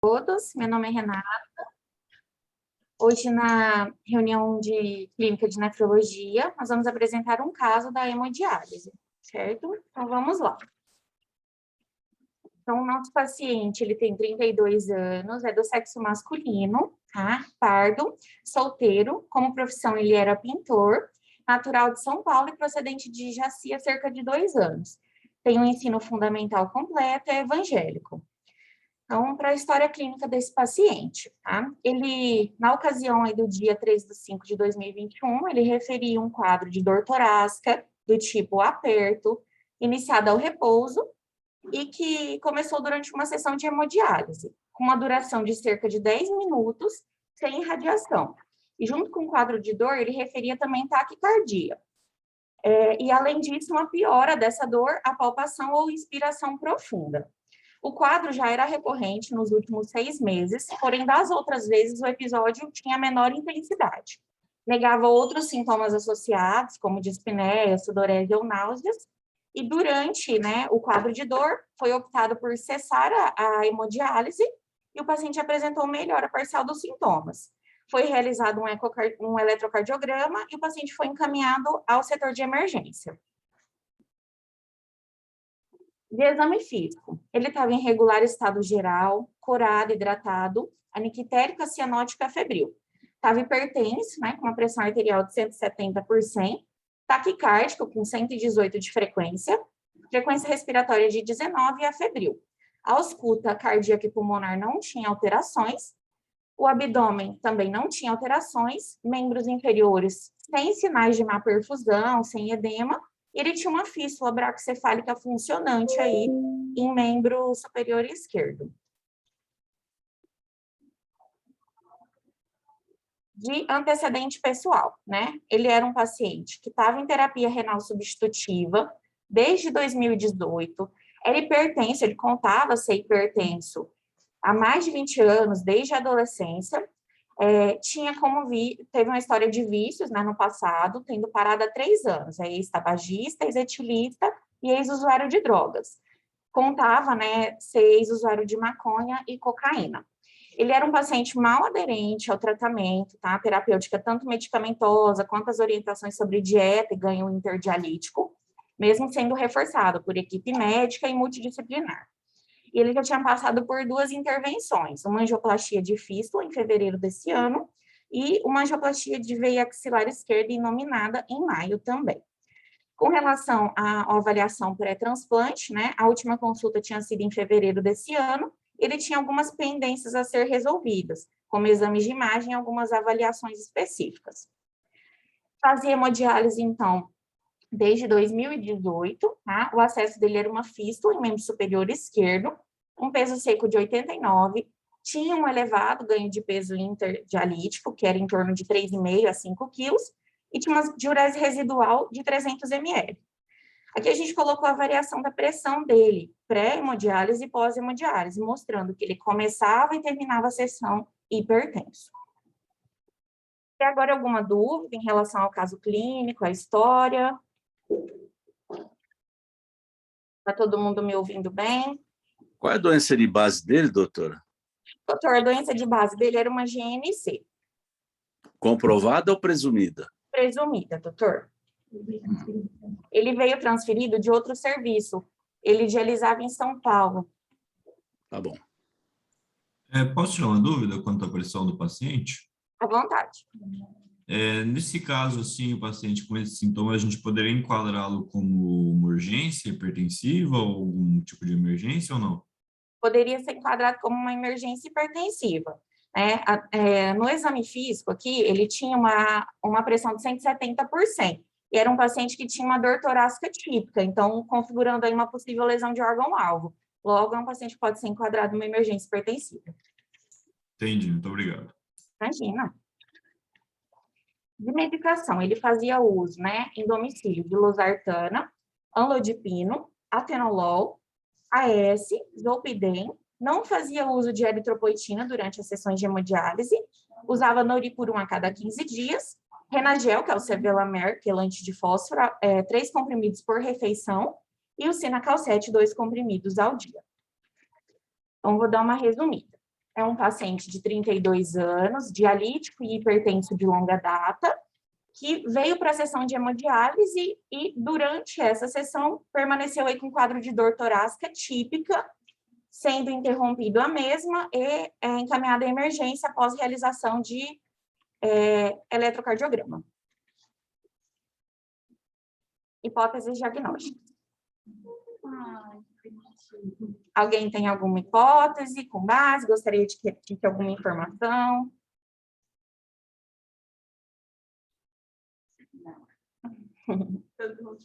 Todos, meu nome é Renata. Hoje, na reunião de clínica de nefrologia, nós vamos apresentar um caso da hemodiálise, certo? Então, vamos lá. Então, o nosso paciente, ele tem 32 anos, é do sexo masculino, tá? Pardo, solteiro, como profissão ele era pintor, natural de São Paulo e procedente de Jaci há cerca de 2 anos. Tem um ensino fundamental completo, é evangélico. Então, para a história clínica desse paciente, tá? Ele, na ocasião aí do dia 3/5 de 2021, ele referia um quadro de dor torácica do tipo aperto, iniciado ao repouso, e que começou durante uma sessão de hemodiálise, com uma duração de cerca de 10 minutos, sem irradiação. E junto com o quadro de dor, ele referia também taquicardia. E, além disso, uma piora dessa dor, a palpação ou inspiração profunda. O quadro já era recorrente nos últimos 6 meses, porém, das outras vezes, o episódio tinha menor intensidade. Negava outros sintomas associados, como dispneia, sudorese ou náuseas, e durante, o quadro de dor, foi optado por cessar a hemodiálise e o paciente apresentou melhora parcial dos sintomas. Foi realizado um eletrocardiograma e o paciente foi encaminhado ao setor de emergência. De exame físico, ele estava em regular estado geral, corado, hidratado, aniquitérica, cianótica, febril. Estava hipertenso, com uma pressão arterial de 170 por 100, taquicárdico com 118 de frequência respiratória de 19 e a febril. A ausculta cardíaca e pulmonar não tinha alterações, o abdômen também não tinha alterações, membros inferiores sem sinais de má perfusão, sem edema, e ele tinha uma fístula braquicefálica funcionante aí em membro superior esquerdo. De antecedente pessoal, Ele era um paciente que estava em terapia renal substitutiva desde 2018, era hipertenso, ele contava ser hipertenso há mais de 20 anos, desde a adolescência, teve uma história de vícios, no passado, tendo parado há 3 anos, é ex-tabagista, ex-etilista e ex-usuário de drogas. Contava, ser ex-usuário de maconha e cocaína. Ele era um paciente mal aderente ao tratamento, tá? Terapêutica, tanto medicamentosa, quanto as orientações sobre dieta e ganho interdialítico, mesmo sendo reforçado por equipe médica e multidisciplinar. E ele já tinha passado por 2 intervenções, uma angioplastia de fístula em fevereiro desse ano e uma angioplastia de veia axilar esquerda inominada em maio também. Com relação à avaliação pré-transplante, a última consulta tinha sido em fevereiro desse ano, ele tinha algumas pendências a ser resolvidas, como exames de imagem e algumas avaliações específicas. Fazia hemodiálise, então, desde 2018, tá? O acesso dele era uma fístula em membro superior esquerdo, um peso seco de 89, tinha um elevado ganho de peso interdialítico, que era em torno de 3,5 a 5 quilos, e tinha uma diurese residual de 300 ml. Aqui a gente colocou a variação da pressão dele, pré-hemodiálise e pós-hemodiálise, mostrando que ele começava e terminava a sessão hipertenso. Tem agora alguma dúvida em relação ao caso clínico, à história? Está todo mundo me ouvindo bem? Qual é a doença de base dele, doutora? Doutor, a doença de base dele era uma GNC. Comprovada ou presumida? Presumida, doutor. Ele veio transferido de outro serviço. Ele dialisava em São Paulo. Tá bom. Posso tirar uma dúvida quanto à pressão do paciente? À vontade. Nesse caso, assim, o paciente com esse sintoma, a gente poderia enquadrá-lo como uma urgência hipertensiva ou algum tipo de emergência ou não? Poderia ser enquadrado como uma emergência hipertensiva. No exame físico aqui, ele tinha uma pressão de 170 por 100. E era um paciente que tinha uma dor torácica típica, então configurando aí uma possível lesão de órgão-alvo. Logo, é um paciente que pode ser enquadrado numa emergência hipertensiva. Entendi, muito obrigado. Imagina. De medicação, ele fazia uso, em domicílio de losartana, amlodipino, atenolol, AS, zolpidem, não fazia uso de eritropoetina durante as sessões de hemodiálise, usava noripurum a cada 15 dias, Renagel, que é o Sevelamer, quelante de fósforo, 3 comprimidos por refeição, e o Cinacalcete, 2 comprimidos ao dia. Então, vou dar uma resumida. é um paciente de 32 anos, dialítico e hipertenso de longa data, que veio para a sessão de hemodiálise e, durante essa sessão, permaneceu aí com quadro de dor torácica típica, sendo interrompido a mesma e encaminhada à emergência após realização de eletrocardiograma. Hipóteses diagnósticas. Alguém tem alguma hipótese com base? Gostaria de repetir alguma informação?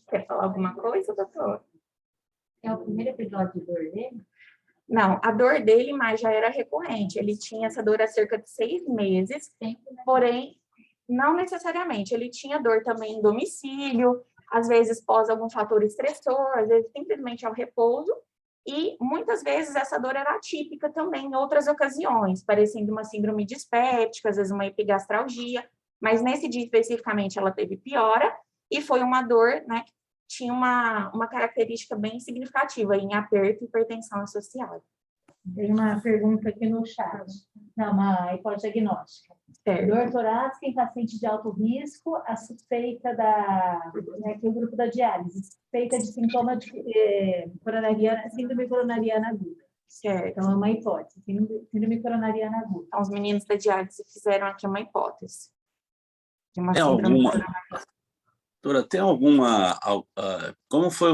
Quer falar alguma coisa, doutor? É o primeiro episódio de dor dele? Não, a dor dele, mas já era recorrente. Ele tinha essa dor há cerca de 6 meses, porém, não necessariamente. Ele tinha dor também em domicílio, às vezes pós algum fator estressor, às vezes simplesmente ao repouso, e muitas vezes essa dor era atípica também em outras ocasiões, parecendo uma síndrome dispéptica, às vezes uma epigastralgia, mas nesse dia especificamente ela teve piora, e foi uma dor, né, que tinha uma característica bem significativa em aperto e hipertensão associada. Tem uma pergunta aqui no chat. Não, uma hipótese diagnóstica. Dor torácica em paciente de alto risco, a suspeita aqui o grupo da diálise, suspeita de sintoma de coronariana, síndrome coronariana aguda. Certo. Então, é uma hipótese, síndrome coronariana aguda. Então, os meninos da diálise fizeram aqui uma hipótese. De uma Tem síndrome alguma, doutora, tem alguma, como foi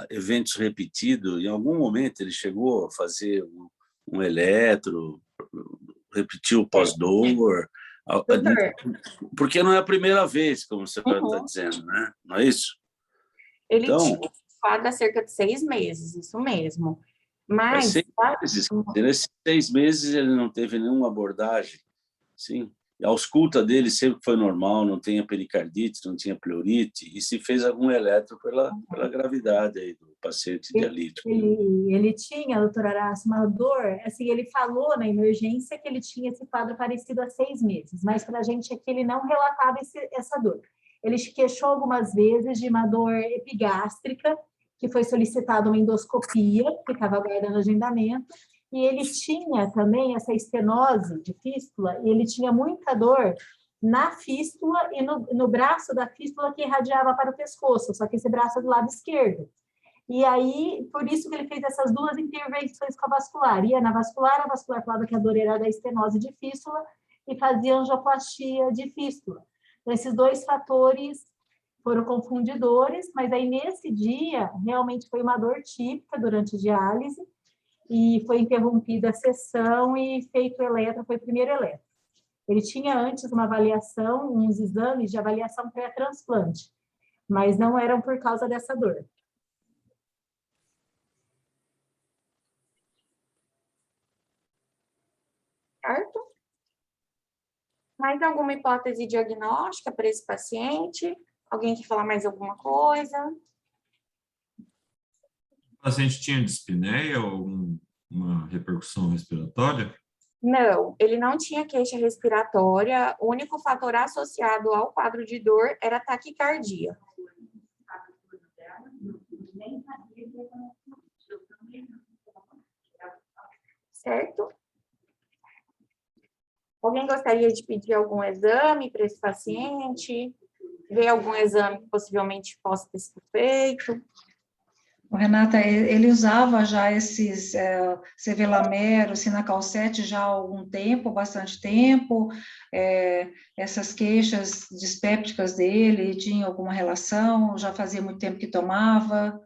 eventos repetidos, em algum momento ele chegou a fazer um eletro, repetiu o pós-dor, Doutor, porque não é a primeira vez, como você está dizendo, né? Não é isso? ele Então, tinha quadro há cerca de 6 meses, isso mesmo. faz Mas 6 meses. Nesses 6 meses ele não teve nenhuma abordagem, sim. A ausculta dele sempre foi normal, não tinha pericardite, não tinha pleurite, e se fez algum eletro pela gravidade aí do paciente dialítico. Ele tinha, doutora Araço, uma dor, assim, ele falou na emergência que ele tinha esse quadro parecido há 6 meses, mas para a gente aqui ele não relatava essa dor. Ele queixou algumas vezes de uma dor epigástrica, que foi solicitada uma endoscopia, que estava aguardando agendamento, e ele tinha também essa estenose de fístula, e ele tinha muita dor na fístula e no braço da fístula que irradiava para o pescoço, só que esse braço é do lado esquerdo. E aí, por isso que ele fez essas 2 intervenções com a vascular. Ia na vascular, a vascular falava que a dor era da estenose de fístula e fazia angioplastia de fístula. Então, esses 2 fatores foram confundidores, mas aí nesse dia, realmente foi uma dor típica durante a diálise, e foi interrompida a sessão e feito o eletro, foi o primeiro eletro. Ele tinha antes uma avaliação, uns exames de avaliação pré-transplante, mas não eram por causa dessa dor. certo? Mais alguma hipótese diagnóstica para esse paciente? Alguém quer falar mais alguma coisa? O paciente tinha dispneia ou alguma repercussão respiratória? Não, ele não tinha queixa respiratória, o único fator associado ao quadro de dor era taquicardia. Certo? Alguém gostaria de pedir algum exame para esse paciente? Ver algum exame que possivelmente possa ter sido feito? Renata, ele usava já esses Sevelamer, Sinacalcet já há algum tempo, bastante tempo, essas queixas dispépticas dele, tinha alguma relação? Já fazia muito tempo que tomava?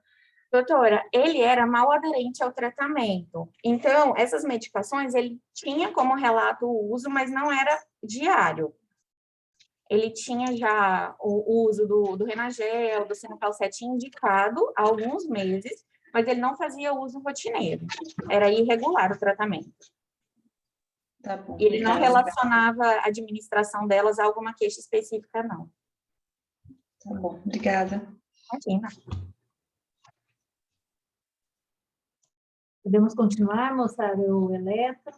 Doutora, ele era mal aderente ao tratamento. Então, essas medicações, ele tinha como relato o uso, mas não era diário. Ele tinha já o uso do Renagel, do Sinacalcet indicado há alguns meses, mas ele não fazia uso rotineiro. Era irregular o tratamento. Tá bom. E ele não relacionava a administração delas a alguma queixa específica, não. Tá bom, obrigada. Imagina. Podemos continuar, mostrar o eletro?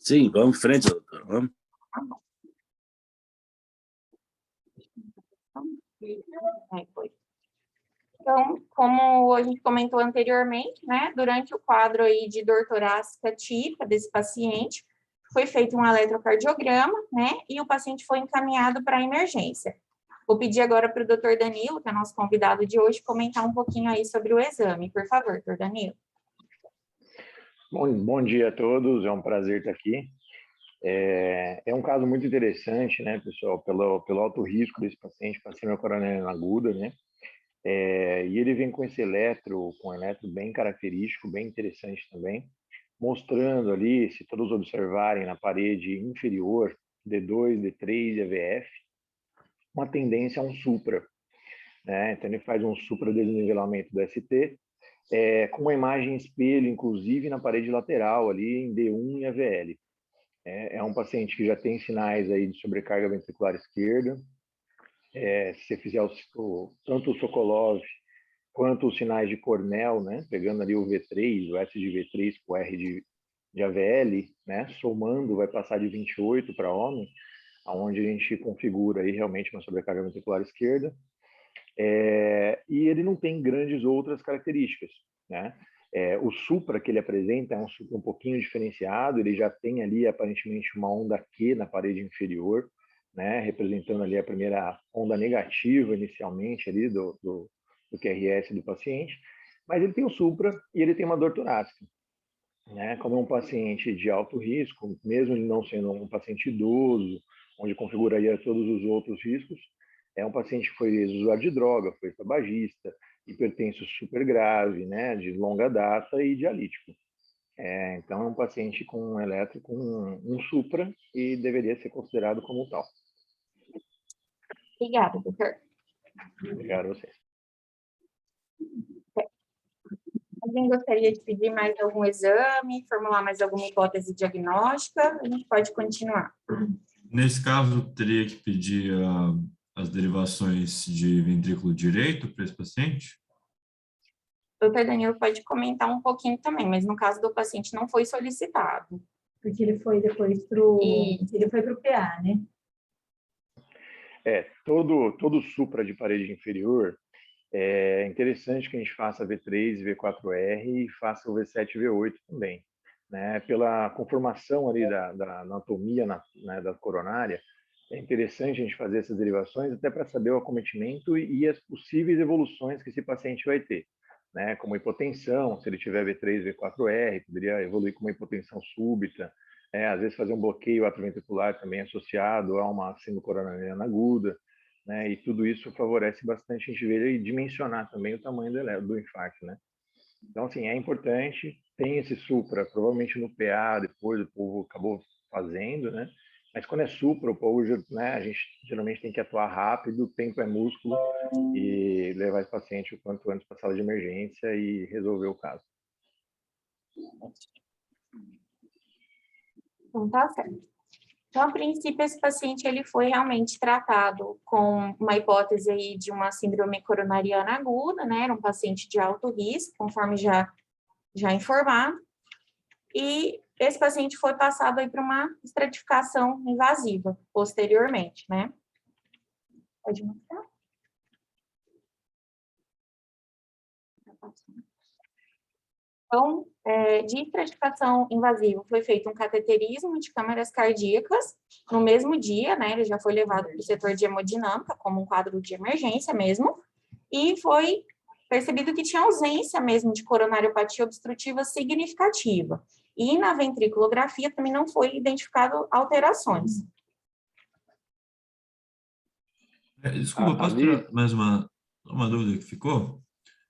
Sim, vamos em frente, doutor. Vamos. Então, como a gente comentou anteriormente, né, durante o quadro aí de dor torácica típica desse paciente, foi feito um eletrocardiograma, né, e o paciente foi encaminhado para a emergência. Vou pedir agora para o doutor Danilo, que é nosso convidado de hoje, comentar um pouquinho aí sobre o exame. Por favor, doutor Danilo. Bom dia a todos, é um prazer estar aqui. É um caso muito interessante, né, pessoal, pelo alto risco desse paciente para síndrome coronariana aguda, né? E ele vem com esse eletro bem característico, bem interessante também, mostrando ali, se todos observarem na parede inferior, D2, D3 e AVF, uma tendência a um supra, né? Então ele faz um supra desnivelamento do ST, com uma imagem espelho, inclusive na parede lateral ali em D1 e AVL. É um paciente que já tem sinais aí de sobrecarga ventricular esquerda. Se você fizer tanto o Sokolov quanto os sinais de Cornell, né, pegando ali o V3, o S de V3 com o R de AVL, né, somando vai passar de 28 para homem, aonde a gente configura aí realmente uma sobrecarga ventricular esquerda. E ele não tem grandes outras características, né? O supra que ele apresenta é um supra um pouquinho diferenciado, ele já tem ali aparentemente uma onda Q na parede inferior, né, representando ali a primeira onda negativa inicialmente ali do QRS do paciente, mas ele tem o supra e ele tem uma dor torácica, né? Como é um paciente de alto risco, mesmo ele não sendo um paciente idoso, onde configuraria todos os outros riscos, é um paciente que foi usuário de droga, foi tabagista, hipertenso super grave, né, de longa data e dialítico. Então, é um paciente com um eletro com um supra e deveria ser considerado como tal. Obrigada, doutor. Obrigado a vocês. Alguém gostaria de pedir mais algum exame, formular mais alguma hipótese diagnóstica? A gente pode continuar. Nesse caso, teria que pedir as derivações de ventrículo direito para esse paciente? Doutor Danilo pode comentar um pouquinho também, mas no caso do paciente não foi solicitado. Porque ele foi depois para o PA, né? Todo supra de parede inferior, é interessante que a gente faça V3 e V4R e faça o V7 e V8 também, né? Pela conformação ali da anatomia né, da coronária, é interessante a gente fazer essas derivações até para saber o acometimento e as possíveis evoluções que esse paciente vai ter, né? Como hipotensão, se ele tiver V3, V4R, poderia evoluir com uma hipotensão súbita, às vezes fazer um bloqueio atrioventricular também associado a uma síndrome coronariana aguda, né? E tudo isso favorece bastante a gente ver e dimensionar também o tamanho do infarto, né? Então, assim, é importante, tem esse supra, provavelmente no PA, depois o povo acabou fazendo, né? Mas quando é supra, o povo, né, a gente geralmente tem que atuar rápido, o tempo é músculo, e levar esse paciente o quanto antes para a sala de emergência e resolver o caso. Então, tá certo. Então, a princípio, esse paciente ele foi realmente tratado com uma hipótese aí de uma síndrome coronariana aguda, né? Era um paciente de alto risco, conforme já informado. E esse paciente foi passado aí para uma estratificação invasiva posteriormente, né? Pode mostrar. Então, de estratificação invasiva, foi feito um cateterismo de câmaras cardíacas no mesmo dia, né? Ele já foi levado para o setor de hemodinâmica, como um quadro de emergência mesmo, e foi percebido que tinha ausência mesmo de coronariopatia obstrutiva significativa. E na ventriculografia também não foi identificado alterações. Desculpa, posso tirar mais uma dúvida que ficou?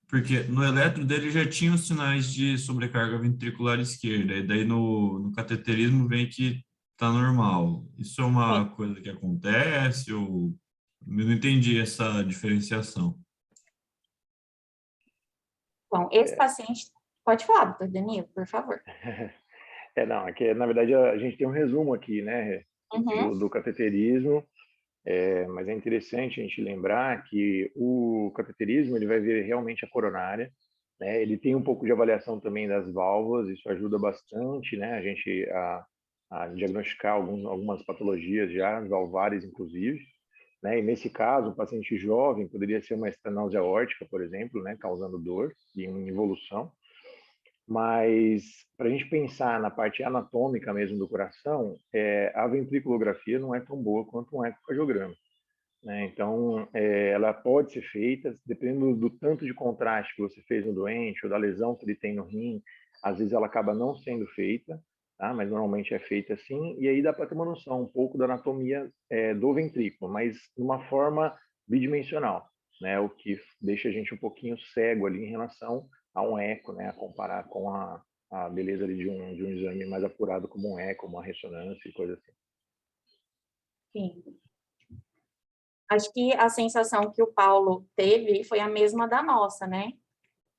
Porque no eletro dele já tinha os sinais de sobrecarga ventricular esquerda, e daí no cateterismo vem que está normal. Isso é uma coisa que acontece ou... Eu não entendi essa diferenciação. Bom, esse paciente... Pode falar, doutor Danilo, por favor. Não, é que na verdade a gente tem um resumo aqui, né, do cateterismo, mas é interessante a gente lembrar que o cateterismo ele vai ver realmente a coronária, né, ele tem um pouco de avaliação também das válvulas, isso ajuda bastante, né, a gente a diagnosticar algumas patologias já, valvares inclusive, né? E nesse caso, o paciente jovem poderia ser uma estenose aórtica, por exemplo, né? Causando dor e uma involução. Mas, para a gente pensar na parte anatômica mesmo do coração, a ventriculografia não é tão boa quanto um ecocardiograma, né? Então, ela pode ser feita, dependendo do tanto de contraste que você fez no doente, ou da lesão que ele tem no rim, às vezes ela acaba não sendo feita, tá? Mas normalmente é feita assim, e aí dá para ter uma noção um pouco da anatomia do ventrículo, mas de uma forma bidimensional, né? O que deixa a gente um pouquinho cego ali em relação a um eco, né? A comparar com a beleza ali de um exame mais apurado como um eco, uma ressonância e coisa assim. Sim. Acho que a sensação que o Paulo teve foi a mesma da nossa, né?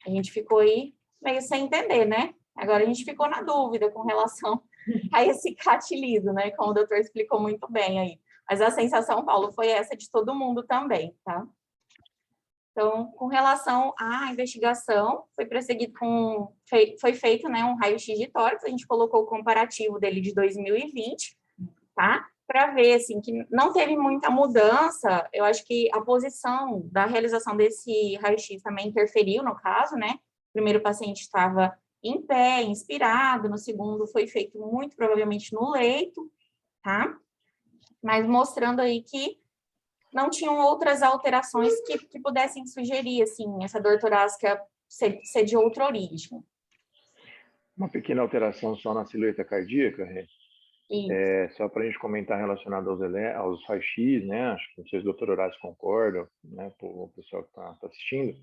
A gente ficou aí meio sem entender, né? Agora a gente ficou na dúvida com relação a esse catilido, né? Como o doutor explicou muito bem aí. Mas a sensação, Paulo, foi essa de todo mundo também, tá? Então, com relação à investigação, foi feito, né, um raio-x de tórax, a gente colocou o comparativo dele de 2020, tá? Para ver, assim, que não teve muita mudança. Eu acho que a posição da realização desse raio-x também interferiu no caso, né? O primeiro paciente estava em pé, inspirado, no segundo foi feito muito provavelmente no leito, tá? Mas mostrando aí que não tinham outras alterações que pudessem sugerir, assim, essa dor torácica ser de outra origem. Uma pequena alteração só na silhueta cardíaca, só para a gente comentar relacionado aos raios-x, né? Acho que não sei se o doutor Horácio concorda, né? O pessoal que está assistindo,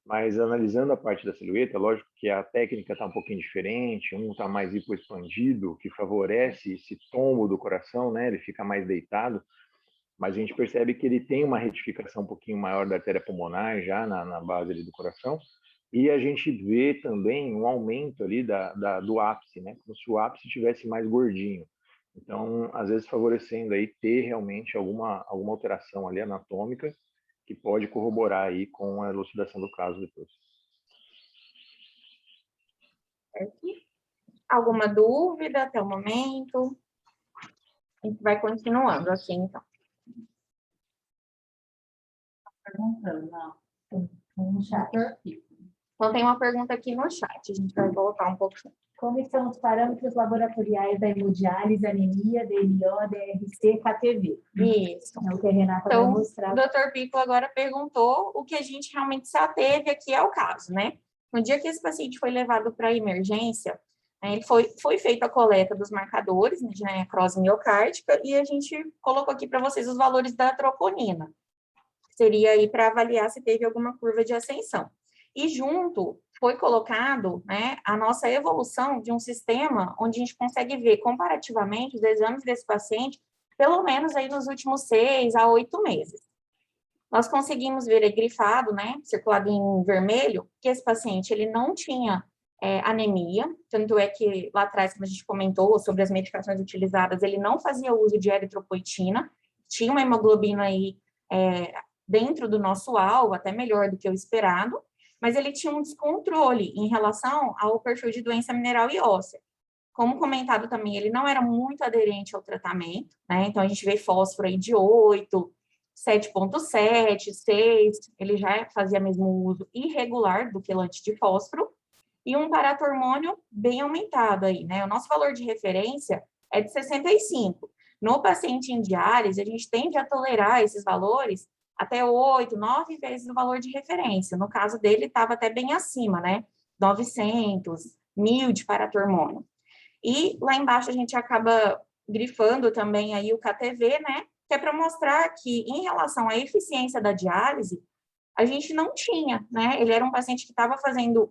mas analisando a parte da silhueta, lógico que a técnica está um pouquinho diferente, um está mais hipoexpandido, o que favorece esse tombo do coração, né? Ele fica mais deitado, mas a gente percebe que ele tem uma retificação um pouquinho maior da artéria pulmonar já na base ali do coração, e a gente vê também um aumento ali do ápice, né? Como se o ápice estivesse mais gordinho. Então, às vezes favorecendo aí ter realmente alguma alteração ali anatômica que pode corroborar aí com a elucidação do caso depois. Alguma dúvida até o momento? A gente vai continuando aqui, então. Perguntando, no chat. Então, tem uma pergunta aqui no chat, a gente vai voltar um pouquinho. Como estão os parâmetros laboratoriais da hemodiálise, anemia, DNO, DRC, KTV? Isso. É o que a Renata vai mostrar. O doutor Pico agora perguntou o que a gente realmente se ateve aqui ao caso, né? No dia que esse paciente foi levado para a emergência, né, foi feita a coleta dos marcadores, né, de necrose miocárdica, e a gente colocou aqui para vocês os valores da troponina. Seria aí para avaliar se teve alguma curva de ascensão. E junto foi colocado, né, a nossa evolução de um sistema onde a gente consegue ver comparativamente os exames desse paciente, pelo menos aí nos últimos 6 a 8 meses. Nós conseguimos ver grifado, né, circulado em vermelho, que esse paciente ele não tinha anemia, tanto é que lá atrás, como a gente comentou sobre as medicações utilizadas, ele não fazia uso de eritropoetina, tinha uma hemoglobina aí dentro do nosso alvo, até melhor do que o esperado, mas ele tinha um descontrole em relação ao perfil de doença mineral e óssea. Como comentado também, ele não era muito aderente ao tratamento, né? Então, a gente vê fósforo aí de 8, 7,7, 6, ele já fazia mesmo uso irregular do quelante de fósforo, e um paratormônio bem aumentado aí, né? O nosso valor de referência é de 65. No paciente em diálise, a gente tende a tolerar esses valores até 8, 9 vezes o valor de referência. No caso dele, estava até bem acima, né? 900, 1.000 de paratormônio. E lá embaixo a gente acaba grifando também aí o KTV, né? Que é para mostrar que, em relação à eficiência da diálise, a gente não tinha, né? Ele era um paciente que estava fazendo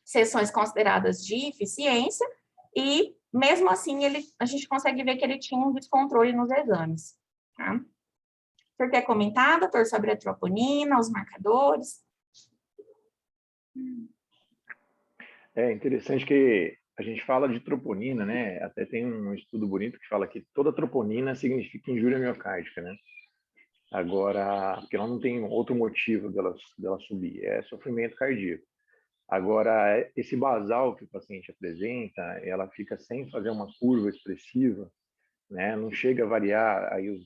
sessões consideradas de eficiência e, mesmo assim, a gente consegue ver que ele tinha um descontrole nos exames, tá? O senhor quer comentar, doutor, sobre a troponina, os marcadores? É interessante que a gente fala de troponina, né? Até tem um estudo bonito que fala que toda troponina significa injúria miocárdica, né? Agora, porque ela não tem outro motivo dela subir, é sofrimento cardíaco. Agora, esse basal que o paciente apresenta, ela fica sem fazer uma curva expressiva, né? Não chega a variar aí os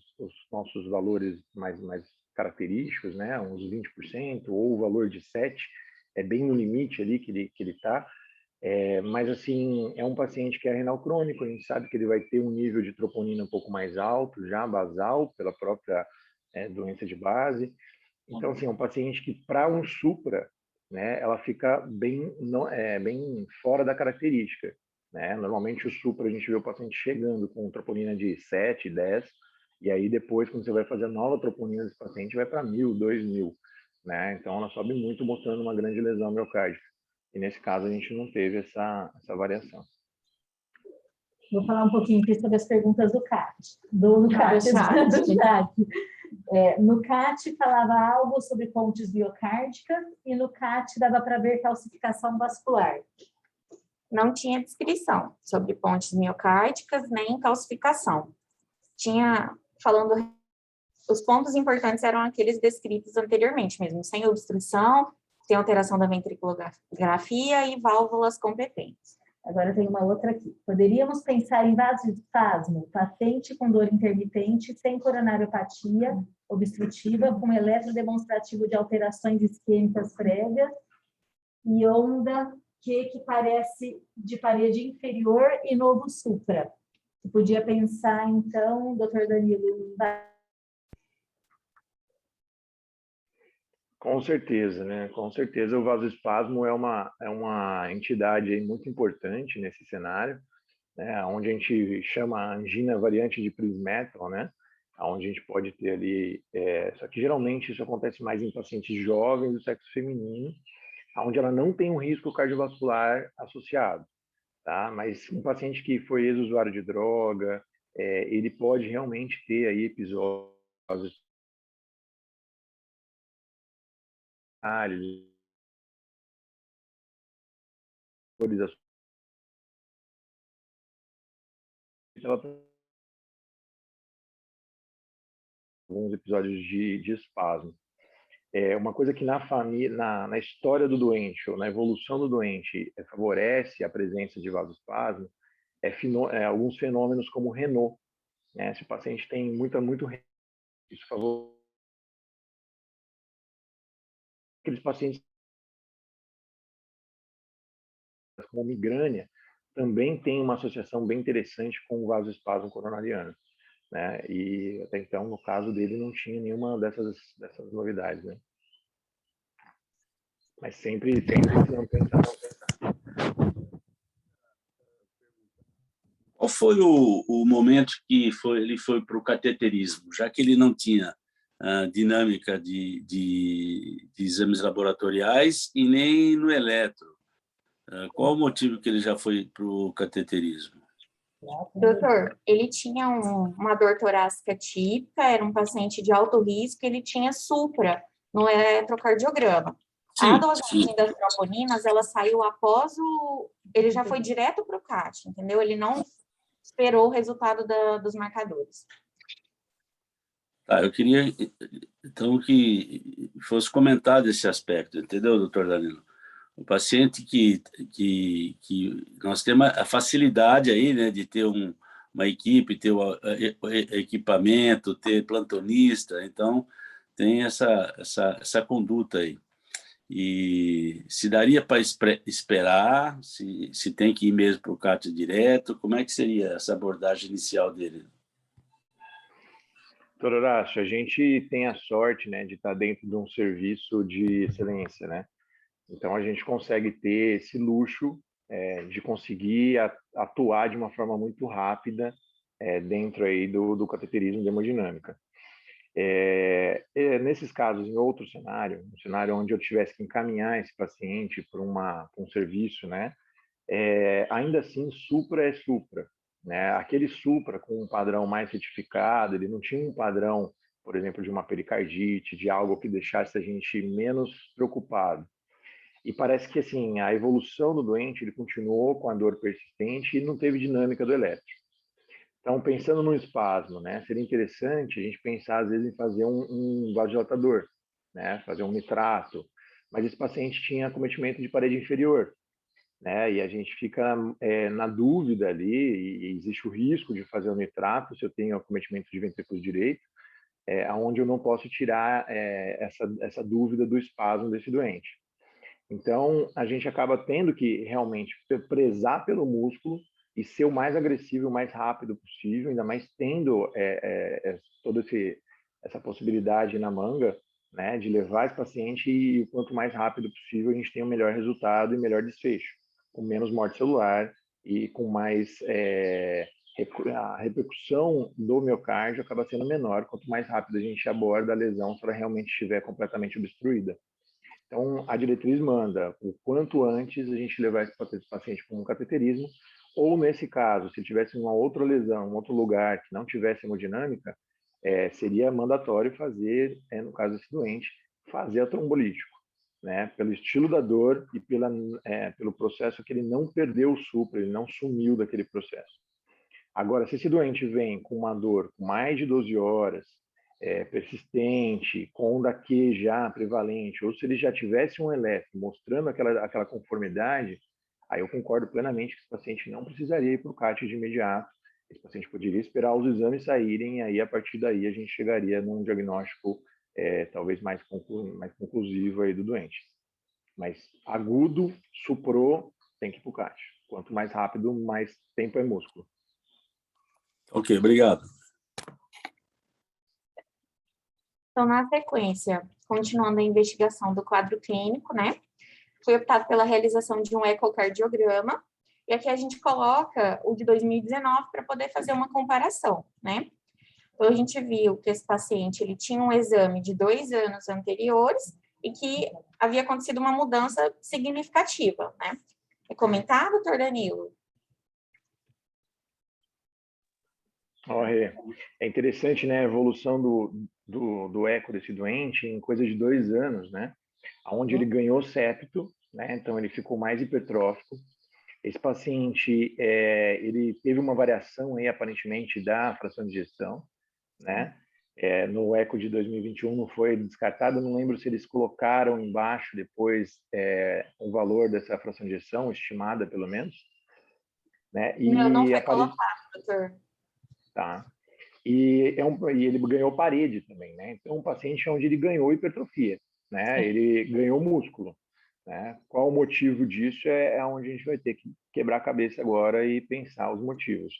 nossos valores mais característicos, né? Uns 20%, ou o valor de 7, é bem no limite ali que ele está. Mas, assim, é um paciente que é renal crônico, a gente sabe que ele vai ter um nível de troponina um pouco mais alto, já basal, pela própria doença de base. Então, assim, é um paciente que, para um supra, né, ela fica bem fora da característica, né? Normalmente, o supra, a gente vê o paciente chegando com troponina de 7, 10, e aí depois, quando você vai fazer a nova troponina desse paciente, vai para 1.000, 2.000, né? Então, ela sobe muito, mostrando uma grande lesão miocárdica. E nesse caso a gente não teve essa variação. Vou falar um pouquinho aqui sobre as perguntas do CAT. Do CAT. No CAT falava algo sobre pontes miocárdicas e no CAT dava para ver calcificação vascular. Não tinha descrição sobre pontes miocárdicas nem calcificação. Os pontos importantes eram aqueles descritos anteriormente mesmo, sem obstrução, sem alteração da ventriculografia e válvulas competentes. Agora tem uma outra aqui. Poderíamos pensar em vasoespasmo, paciente com dor intermitente, sem coronariopatia obstrutiva, com eletrodemonstrativo de alterações isquêmicas prévias e onda que parece de parede inferior e novo supra. Você podia pensar, então, doutor Danilo, Com certeza, né? Com certeza o vasoespasmo é uma entidade aí muito importante nesse cenário, né? Onde a gente chama a angina variante de Prinzmetal, né? Onde a gente pode ter ali, só que geralmente isso acontece mais em pacientes jovens do sexo feminino, onde ela não tem um risco cardiovascular associado, tá? Mas um paciente que foi ex-usuário de droga, ele pode realmente ter aí episódios alguns episódios de espasmo. Uma coisa que na família, na história do doente ou na evolução do doente favorece a presença de vasoespasmo alguns fenômenos como Renault, né? Se o paciente tem muito isso favorece aqueles pacientes com migrânia também tem uma associação bem interessante com o vasoespasmo coronariano, né? E até então, no caso dele, não tinha nenhuma dessas novidades, né? Mas sempre precisamos pensar. Qual foi o momento que ele foi para o cateterismo, já que ele não tinha dinâmica de exames laboratoriais e nem no eletro? Qual o motivo que ele já foi para o cateterismo? Doutor, ele tinha uma dor torácica típica, era um paciente de alto risco, ele tinha supra no eletrocardiograma. Sim, a dosagem das troponinas, ela saiu após ele já foi direto para o CAT, entendeu? Ele não esperou o resultado dos marcadores. Tá, eu queria, então, que fosse comentado esse aspecto, entendeu, doutor Danilo? O paciente que nós temos a facilidade aí, né, de ter uma equipe, ter o equipamento, ter plantonista, então tem essa conduta aí. E se daria para esperar, se tem que ir mesmo para o CAT direto, como é que seria essa abordagem inicial dele? Doutor Horácio, a gente tem a sorte, né, de estar dentro de um serviço de excelência, né? Então, a gente consegue ter esse luxo de conseguir atuar de uma forma muito rápida dentro aí do cateterismo de hemodinâmica. Nesses casos, em outro cenário, um cenário onde eu tivesse que encaminhar esse paciente para um serviço, né, ainda assim, supra é supra, né? Aquele supra com um padrão mais retificado, ele não tinha um padrão, por exemplo, de uma pericardite, de algo que deixasse a gente menos preocupado. E parece que assim a evolução do doente ele continuou com a dor persistente e não teve dinâmica do eletro. Então, pensando no espasmo, né, seria interessante a gente pensar às vezes em fazer um vasodilatador, né, fazer um nitrato. Mas esse paciente tinha acometimento de parede inferior. né? E a gente fica na dúvida ali, e existe o risco de fazer o nitrato se eu tenho acometimento de ventrículo direito, onde eu não posso tirar essa dúvida do espasmo desse doente. Então, a gente acaba tendo que realmente prezar pelo músculo e ser o mais agressivo, o mais rápido possível, ainda mais tendo toda essa possibilidade na manga, né, de levar esse paciente e o quanto mais rápido possível a gente tem o melhor resultado e melhor desfecho, com menos morte celular e com mais a repercussão do miocárdio acaba sendo menor quanto mais rápido a gente aborda a lesão se ela realmente estiver completamente obstruída. Então, a diretriz manda o quanto antes a gente levar esse paciente com um cateterismo, ou nesse caso, se tivesse uma outra lesão, um outro lugar que não tivesse hemodinâmica, seria mandatório fazer, no caso desse doente, fazer a trombolítico, né? Pelo estilo da dor e pelo processo que ele não perdeu o supra, ele não sumiu daquele processo. Agora, se esse doente vem com uma dor com mais de 12 horas, persistente, com onda Q já prevalente, ou se ele já tivesse um LF mostrando aquela conformidade, aí eu concordo plenamente que esse paciente não precisaria ir para o CAT de imediato, esse paciente poderia esperar os exames saírem, e aí a partir daí a gente chegaria num diagnóstico talvez mais conclusivo aí do doente. Mas agudo, suprou, tem que ir para o CAT. Quanto mais rápido, mais tempo é músculo. Ok, obrigado. Então, na sequência, continuando a investigação do quadro clínico, né, foi optado pela realização de um ecocardiograma, e aqui a gente coloca o de 2019 para poder fazer uma comparação, né. Então, a gente viu que esse paciente, ele tinha um exame de 2 anos anteriores e que havia acontecido uma mudança significativa, né. É comentar, doutor Danilo? É interessante, né, a evolução do eco desse doente em coisa de 2 anos, né, onde ele ganhou septo, né, então ele ficou mais hipertrófico. Esse paciente, ele teve uma variação aí, aparentemente, da fração de ejeção, né, no eco de 2021 não foi descartado, não lembro se eles colocaram embaixo depois o valor dessa fração de ejeção, estimada pelo menos, né, Não foi colocado, doutor. Tá. E ele ganhou parede também, né? Então, um paciente onde ele ganhou hipertrofia, né? Ele ganhou músculo, né? Qual o motivo disso é onde a gente vai ter que quebrar a cabeça agora e pensar os motivos.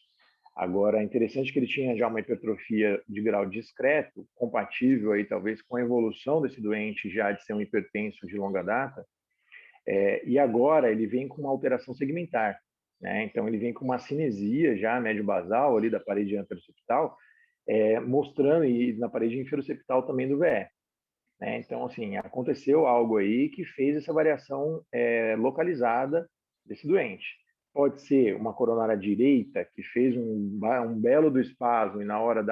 Agora, é interessante que ele tinha já uma hipertrofia de grau discreto, compatível aí talvez com a evolução desse doente já de ser um hipertenso de longa data, e agora ele vem com uma alteração segmentar, né? Então, ele vem com uma cinesia já médio-basal ali da parede anteroseptal, mostrando, e na parede inferoseptal também do VE. Né? Então, assim, aconteceu algo aí que fez essa variação localizada desse doente. Pode ser uma coronária direita que fez um belo do espasmo e na hora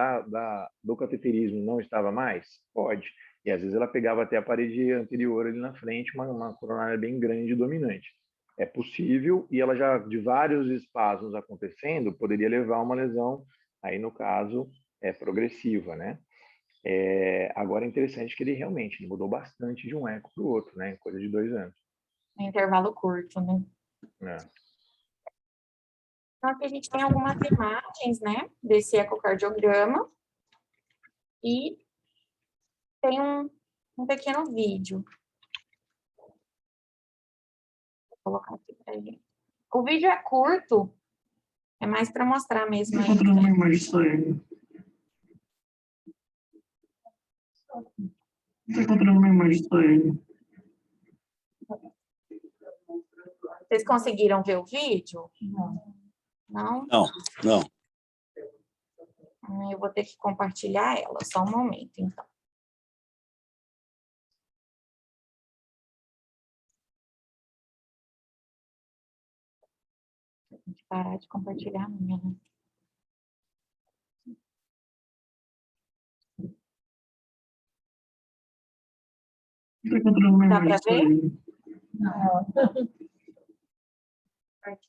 do cateterismo não estava mais? Pode. E às vezes ela pegava até a parede anterior ali na frente, uma coronária bem grande e dominante. É possível, e ela já, de vários espasmos acontecendo, poderia levar a uma lesão, aí no caso, progressiva, né? Agora é interessante que ele realmente mudou bastante de um eco para o outro, né? Em coisa de 2 anos. Em intervalo curto, né? Então, aqui a gente tem algumas imagens, né? Desse ecocardiograma. E tem um pequeno vídeo. Vou colocar aqui para ele. O vídeo é curto, é mais para mostrar mesmo. Aí. Vocês conseguiram ver o vídeo? Não? Não. Eu vou ter que compartilhar ela, só um momento, então. Vou ter que parar de compartilhar a minha, né? Dá para ver? Não. Acho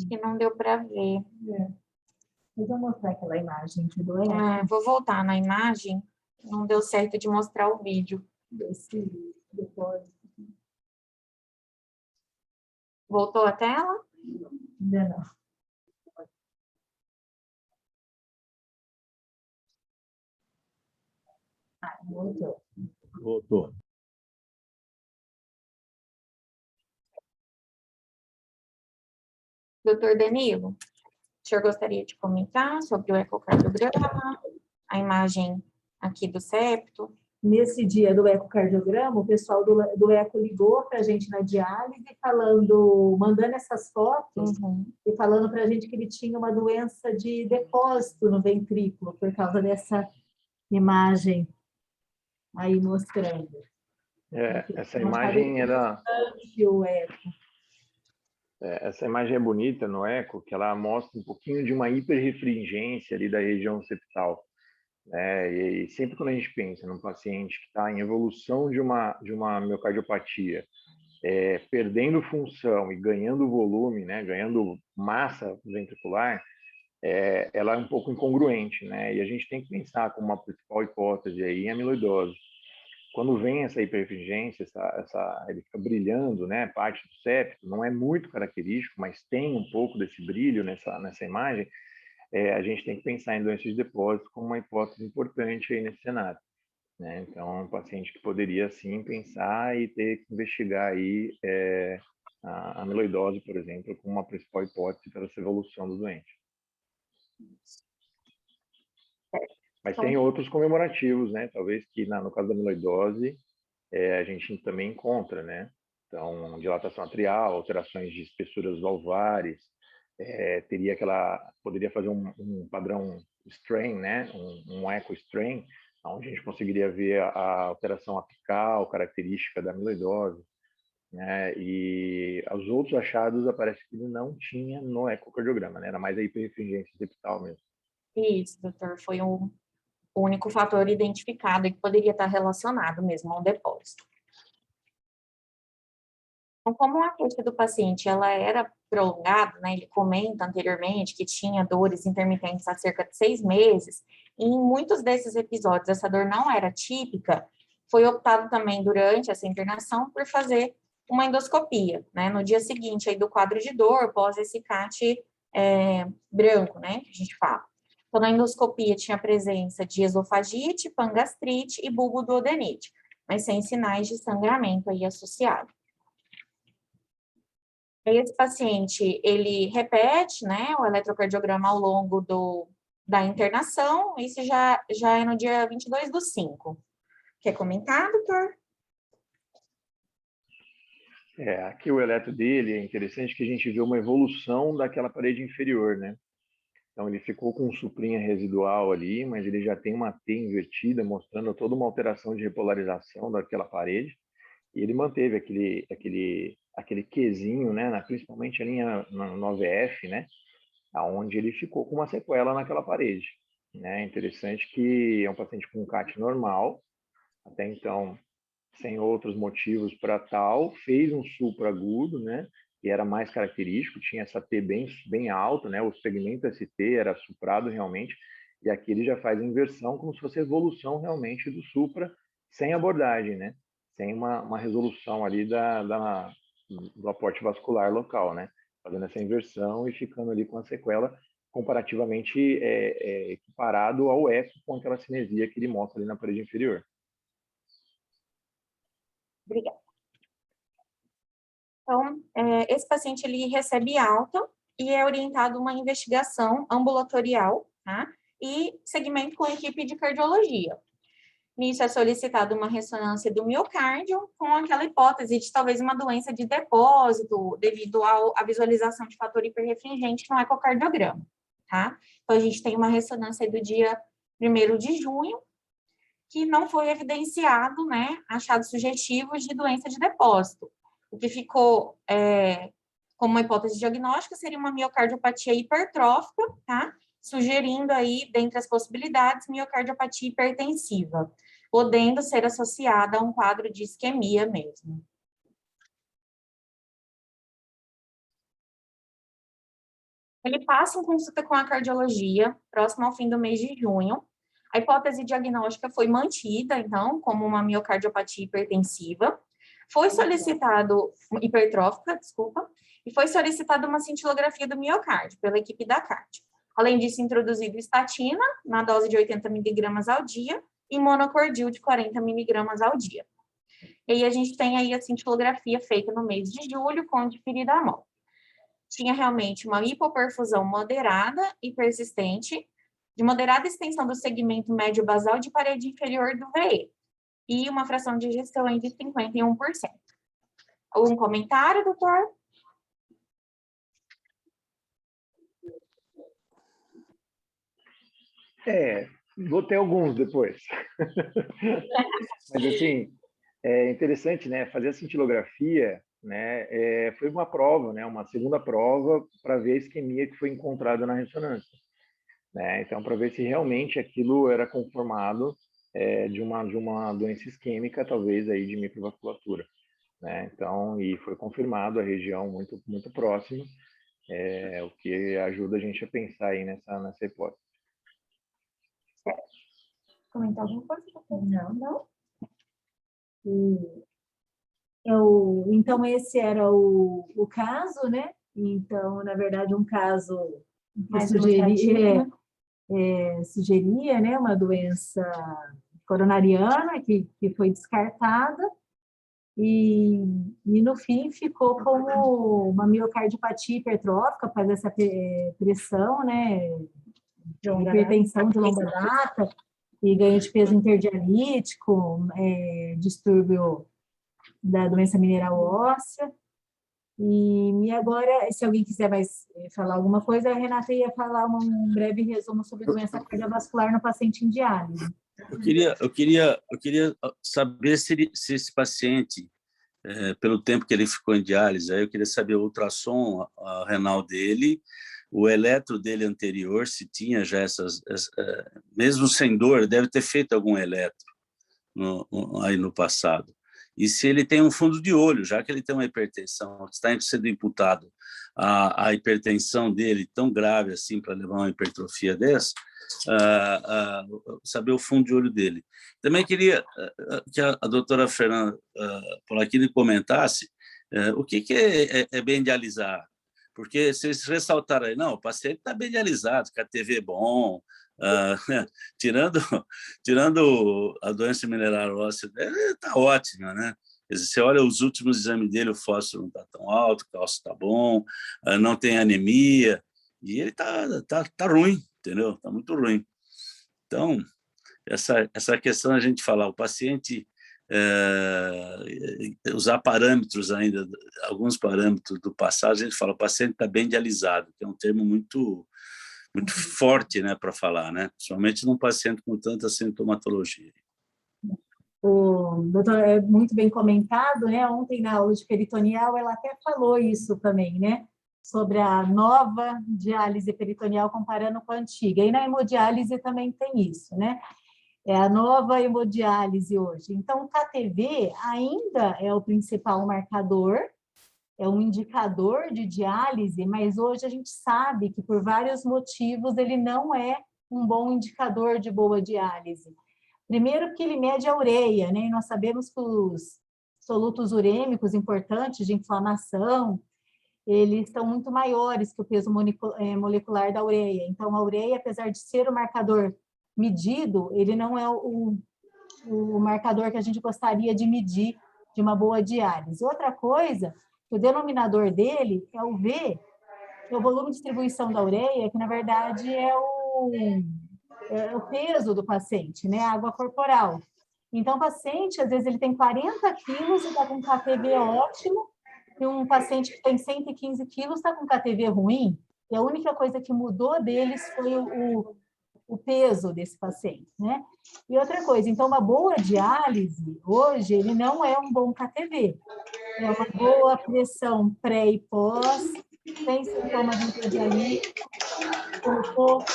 que não deu para ver. Eu vou mostrar aquela imagem que doeu. Vou voltar na imagem. Não deu certo de mostrar o vídeo. Voltou a tela? Ainda não. Voltou. Voltou. Doutor Danilo, o senhor gostaria de comentar sobre o ecocardiograma, a imagem aqui do septo? Nesse dia do ecocardiograma, o pessoal do eco ligou para a gente na diálise, falando, mandando essas fotos e falando para a gente que ele tinha uma doença de depósito no ventrículo, por causa dessa imagem aí mostrando. Essa imagem era... O eco. Essa imagem é bonita no eco, que ela mostra um pouquinho de uma hiperrefringência ali da região septal. E sempre quando a gente pensa num paciente que está em evolução de uma miocardiopatia, perdendo função e ganhando volume, né, ganhando massa ventricular, ela é um pouco incongruente, né? E a gente tem que pensar como uma principal hipótese aí em amiloidose. Quando vem essa hiperrefringência, ele fica brilhando, né, parte do septo, não é muito característico, mas tem um pouco desse brilho nessa imagem. A gente tem que pensar em doenças de depósito como uma hipótese importante aí nesse cenário, né? Então, é um paciente que poderia, sim, pensar e ter que investigar aí a amiloidose, por exemplo, como uma principal hipótese para essa evolução do doente. Mas tem outros comemorativos, né? Talvez que, no caso da amiloidose, a gente também encontra, né? Então, dilatação atrial, alterações de espessuras valvares, poderia fazer um padrão strain, né? Um echo strain, onde a gente conseguiria ver a alteração apical, característica da amiloidose, né? E os outros achados aparece que ele não tinha no ecocardiograma, né? Era mais a hiperrefringência septal mesmo. Isso, doutor, foi o único fator identificado e que poderia estar relacionado mesmo ao depósito. Então, como a queixa do paciente ela era prolongada, né, ele comenta anteriormente que tinha dores intermitentes há cerca de 6 meses, e em muitos desses episódios essa dor não era típica, foi optado também durante essa internação por fazer uma endoscopia, né, no dia seguinte aí do quadro de dor, pós esse CAT branco, né, que a gente fala. Então, na endoscopia tinha presença de esofagite, pangastrite e bulboduodenite, mas sem sinais de sangramento aí associado. Esse paciente, ele repete, né, o eletrocardiograma ao longo da internação, isso já é no dia 22/5. Quer comentar, doutor? Aqui o eletro dele é interessante que a gente vê uma evolução daquela parede inferior, né? Então, ele ficou com um suprinha residual ali, mas ele já tem uma T invertida, mostrando toda uma alteração de repolarização daquela parede. E ele manteve aquele Qzinho, né, principalmente ali no AVF, né, onde ele ficou com uma sequela naquela parede. Né? Interessante que é um paciente com um CAT normal, até então sem outros motivos para tal, fez um supra-agudo, né, que era mais característico, tinha essa T bem alta, né, o segmento ST era suprado realmente, e aqui ele já faz a inversão como se fosse evolução realmente do supra, sem abordagem, né, sem uma resolução ali do aporte vascular local, né, fazendo essa inversão e ficando ali com a sequela comparativamente equiparado ao eco com aquela cinesia que ele mostra ali na parede inferior. Obrigada. Então, esse paciente, ele recebe alta e é orientado a uma investigação ambulatorial, tá? E segmento com a equipe de cardiologia. Nisso é solicitado uma ressonância do miocárdio com aquela hipótese de talvez uma doença de depósito devido à visualização de fator hiperrefringente no ecocardiograma, tá? Então, a gente tem uma ressonância do dia 1º de junho, que não foi evidenciado, né, achados sugestivos de doença de depósito. O que ficou como uma hipótese diagnóstica seria uma miocardiopatia hipertrófica, tá? Sugerindo aí, dentre as possibilidades, miocardiopatia hipertensiva, podendo ser associada a um quadro de isquemia mesmo. Ele passa em consulta com a cardiologia, próximo ao fim do mês de junho, A hipótese diagnóstica foi mantida, então, como uma miocardiopatia hipertensiva. Foi solicitado, hipertrófica, desculpa, e foi solicitada uma cintilografia do miocárdio pela equipe da cardio. Além disso, introduzido estatina na dose de 80 miligramas ao dia e monocordil de 40 miligramas ao dia. E aí a gente tem aí a cintilografia feita no mês de julho com diferidamol. Tinha realmente uma hipoperfusão moderada e persistente, de moderada extensão do segmento médio basal de parede inferior do VE, e uma fração de ejeção de 51%. Algum comentário, doutor? Vou ter alguns depois. Mas, assim, é interessante, né? Fazer a cintilografia, né? Foi uma prova, né? Uma segunda prova para ver a isquemia que foi encontrada na ressonância, né? Então, para ver se realmente aquilo era conformado de uma doença isquêmica, talvez aí de microvasculatura, né? Então, e foi confirmado a região muito próxima, o que ajuda a gente a pensar aí nessa hipótese. Comentar alguma coisa? Não. Então, esse era o caso, né? Então, na verdade, um caso que sugeria, né, uma doença coronariana que foi descartada e no fim ficou como uma miocardiopatia hipertrófica, faz essa pressão, né, hipertensão de longa data e ganho de peso interdialítico, distúrbio da doença mineral óssea. E agora, se alguém quiser mais falar alguma coisa, a Renata ia falar um breve resumo sobre doença cardiovascular no paciente em diálise. Eu queria saber se esse paciente, pelo tempo que ele ficou em diálise, aí eu queria saber o ultrassom renal dele, o eletro dele anterior, se tinha já mesmo sem dor, deve ter feito algum eletro aí no passado. E se ele tem um fundo de olho, já que ele tem uma hipertensão, está sendo imputado a hipertensão dele tão grave assim para levar uma hipertrofia dessa, saber o fundo de olho dele. Também queria que a doutora Fernanda Polacchini comentasse o que é bem dializar, porque vocês ressaltaram aí, não, o paciente está bem dializado, KTV bom, tirando a doença mineral óssea, está ótima, né? Você olha os últimos exames dele, o fósforo não está tão alto, o cálcio está bom, não tem anemia, e ele tá ruim, entendeu? Está muito ruim. Então, essa questão a gente falar, o paciente usar parâmetros ainda, alguns parâmetros do passado, a gente fala, o paciente está bem dialisado, que é um termo muito forte, né, para falar, né? Principalmente num paciente com tanta sintomatologia. O doutor é muito bem comentado, né? Ontem na aula de peritoneal ela até falou isso também, né? Sobre a nova diálise peritoneal comparando com a antiga. E na hemodiálise também tem isso, né? É a nova hemodiálise hoje. Então, o KTV ainda é o principal marcador, é um indicador de diálise, mas hoje a gente sabe que por vários motivos ele não é um bom indicador de boa diálise. Primeiro porque ele mede a ureia, né? E nós sabemos que os solutos urêmicos importantes de inflamação, eles são muito maiores que o peso molecular da ureia. Então, a ureia, apesar de ser o marcador medido, ele não é o marcador que a gente gostaria de medir de uma boa diálise. Outra coisa, o denominador dele é o V, que é o volume de distribuição da ureia, que na verdade é o peso do paciente, né? A água corporal. Então, o paciente, às vezes, ele tem 40 quilos e está com KTV ótimo, e um paciente que tem 115 quilos está com KTV ruim, e a única coisa que mudou deles foi o peso desse paciente, né? E outra coisa, então, uma boa diálise, hoje, ele não é um bom KTV. É uma boa pressão pré e pós, sem sintomas interdialíticos, um pouco...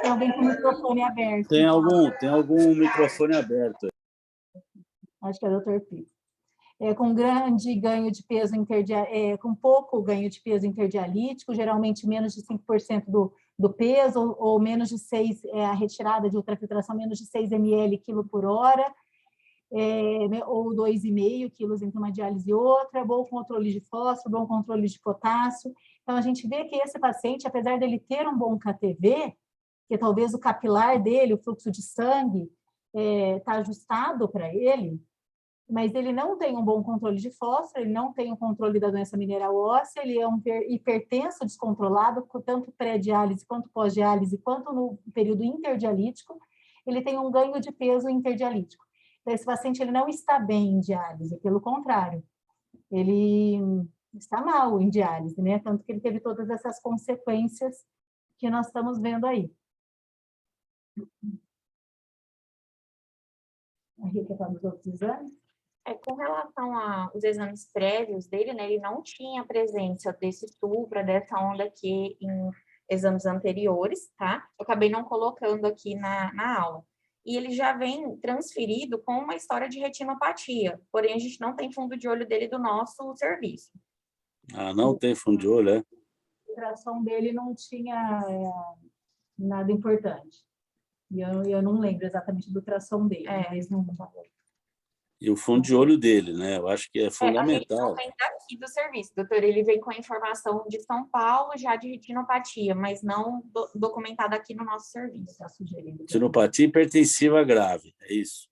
Tem alguém com o microfone aberto. Tem algum microfone aberto? Acho que é o Dr. Pico. Com grande ganho de peso com pouco ganho de peso interdialítico, geralmente menos de 5% do do peso, ou menos de 6, a retirada de ultrafiltração menos de 6 ml quilo por hora, ou 2,5 quilos entre uma diálise e outra, bom controle de fósforo, bom controle de potássio. Então, a gente vê que esse paciente, apesar dele ter um bom KTV, que talvez o capilar dele, o fluxo de sangue, está ajustado para ele, mas ele não tem um bom controle de fósforo, ele não tem o controle da doença mineral óssea, ele é um hipertenso descontrolado, tanto pré-diálise quanto pós-diálise, quanto no período interdialítico, ele tem um ganho de peso interdialítico. Então, esse paciente ele não está bem em diálise, pelo contrário, ele está mal em diálise, né? Tanto que ele teve todas essas consequências que nós estamos vendo aí. A Rita fala dos outros exames? Com relação aos exames prévios dele, né, ele não tinha presença desse supra, dessa onda aqui em exames anteriores, tá? Eu acabei não colocando aqui na aula. E ele já vem transferido com uma história de retinopatia, porém a gente não tem fundo de olho dele do nosso serviço. Ah, não tem fundo de olho, é? A ultrassom dele não tinha nada importante. E eu não lembro exatamente do ultrassom dele, mas não... E o fundo de olho dele, né? Eu acho que é fundamental. A gente não vem daqui do serviço, doutor. Ele vem com a informação de São Paulo, já de retinopatia, mas não documentada aqui no nosso serviço. Tá sugerindo. Retinopatia hipertensiva grave, é isso?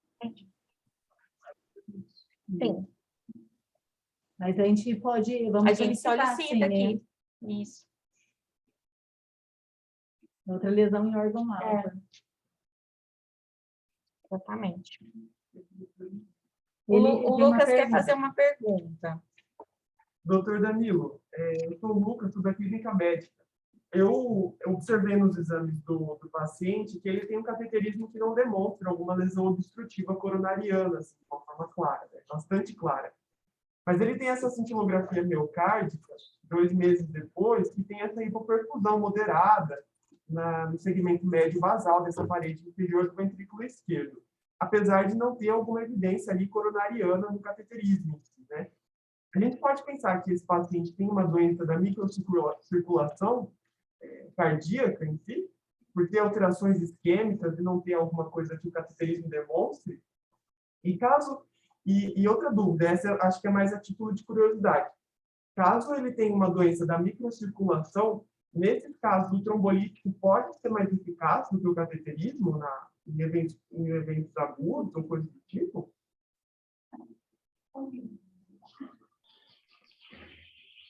Sim. Mas a gente pode... Vamos solicita sim, aqui. Né? Isso. Outra lesão em órgão alfa. Exatamente. O Lucas quer fazer uma pergunta. Doutor Danilo, eu sou o Lucas, sou da clínica médica. Eu observei nos exames do paciente que ele tem um cateterismo que não demonstra alguma lesão obstrutiva coronariana, assim, de uma forma clara, né? Bastante clara. Mas ele tem essa cintilografia miocárdica, 2 meses depois, que tem essa hipoperfusão moderada no segmento médio basal dessa parede inferior do ventrículo esquerdo, apesar de não ter alguma evidência ali coronariana no cateterismo, né? A gente pode pensar que esse paciente tem uma doença da microcirculação cardíaca em si, por ter alterações isquêmicas e não ter alguma coisa que o cateterismo demonstre. E outra dúvida, essa acho que é mais a título de curiosidade. Caso ele tenha uma doença da microcirculação, nesse caso, o trombolítico pode ser mais eficaz do que o cateterismo em eventos agudos ou coisa do tipo?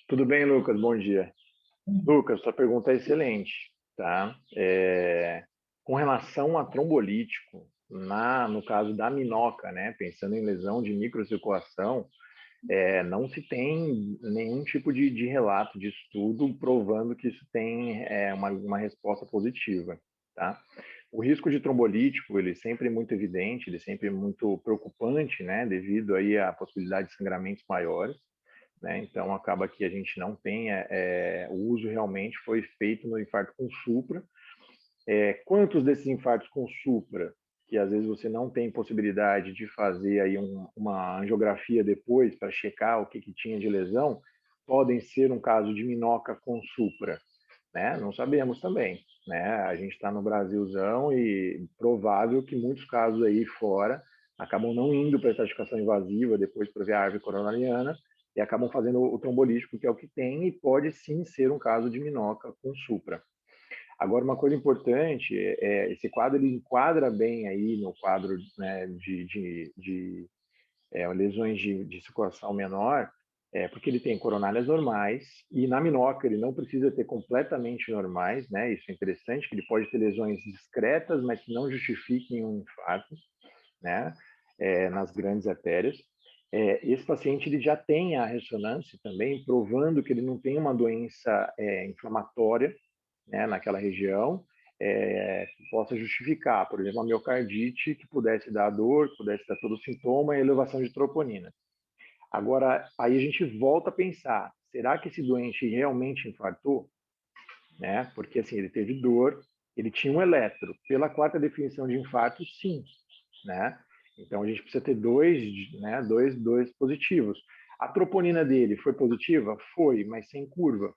Tudo bem, Lucas? Bom dia. Lucas, sua pergunta é excelente, tá? Com relação a trombolítico, no caso da minoca, né, pensando em lesão de microcirculação, não se tem nenhum tipo de relato de estudo provando que isso tem uma resposta positiva, tá? O risco de trombolítico, ele sempre é muito evidente, ele sempre é muito preocupante, né, devido aí à possibilidade de sangramentos maiores, né? Então, acaba que a gente não tem, o uso realmente foi feito no infarto com supra. Quantos desses infartos com supra, que às vezes você não tem possibilidade de fazer aí uma angiografia depois para checar o que tinha de lesão, podem ser um caso de minoca com supra, né? Não sabemos também, né? A gente está no Brasilzão e provável que muitos casos aí fora acabam não indo para a estratificação invasiva, depois para ver a árvore coronariana, e acabam fazendo o trombolítico, que é o que tem, e pode sim ser um caso de minoca com supra. Agora, uma coisa importante, esse quadro ele enquadra bem aí no quadro, né, de lesões de circulação menor, porque ele tem coronárias normais, e na minoca ele não precisa ter completamente normais, né? Isso é interessante, que ele pode ter lesões discretas, mas que não justifiquem um infarto, né? Nas grandes artérias. Esse paciente ele já tem a ressonância também, provando que ele não tem uma doença inflamatória, né, naquela região, que possa justificar, por exemplo, uma miocardite que pudesse dar dor, pudesse dar todo o sintoma e elevação de troponina. Agora, aí a gente volta a pensar, será que esse doente realmente infartou? Né? Porque assim, ele teve dor, ele tinha um eletro. Pela 4ª definição de infarto, sim. Né? Então, a gente precisa ter dois positivos. A troponina dele foi positiva? Foi, mas sem curva.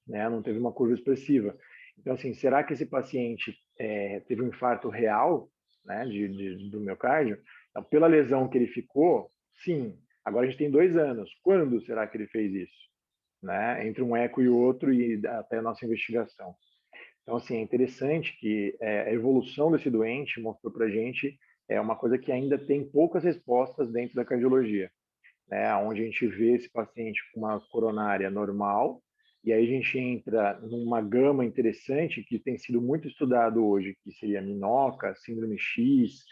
Né? Não teve uma curva expressiva. Então, assim, será que esse paciente teve um infarto real, né, do miocárdio? Então, pela lesão que ele ficou, sim. Agora a gente tem 2 anos. Quando será que ele fez isso? Né? Entre um eco e outro e até a nossa investigação. Então, assim, é interessante que a evolução desse doente mostrou para a gente uma coisa que ainda tem poucas respostas dentro da cardiologia, né? Onde a gente vê esse paciente com uma coronária normal, e aí a gente entra numa gama interessante que tem sido muito estudado hoje, que seria Minoca, síndrome X,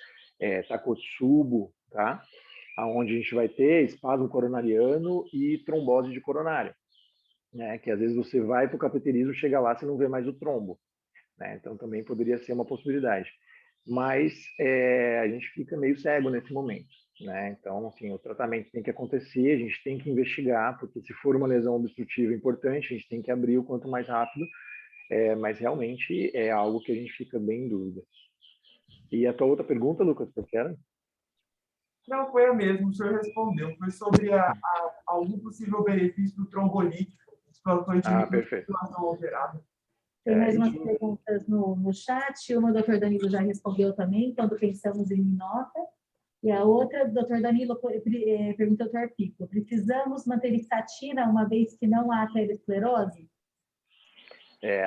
Takotsubo, tá? Onde a gente vai ter espasmo coronariano e trombose de coronária, né? Que às vezes você vai para o cateterismo, chega lá, você não vê mais o trombo, né? Então também poderia ser uma possibilidade. Mas a gente fica meio cego nesse momento, né? Então, assim, o tratamento tem que acontecer, a gente tem que investigar, porque se for uma lesão obstrutiva importante, a gente tem que abrir o quanto mais rápido, mas realmente é algo que a gente fica bem em dúvida. E a tua outra pergunta, Lucas, qual que era? Não, foi a mesma, o senhor respondeu. Foi sobre algum possível benefício do trombolítico, dos plantões de circulação alterada. Tem mais umas perguntas no chat. Uma o doutor Danilo já respondeu também, quando pensamos em Minoca. E a outra, o doutor Danilo pergunta ao doutor Pico: precisamos manter estatina uma vez que não há aterosclerose?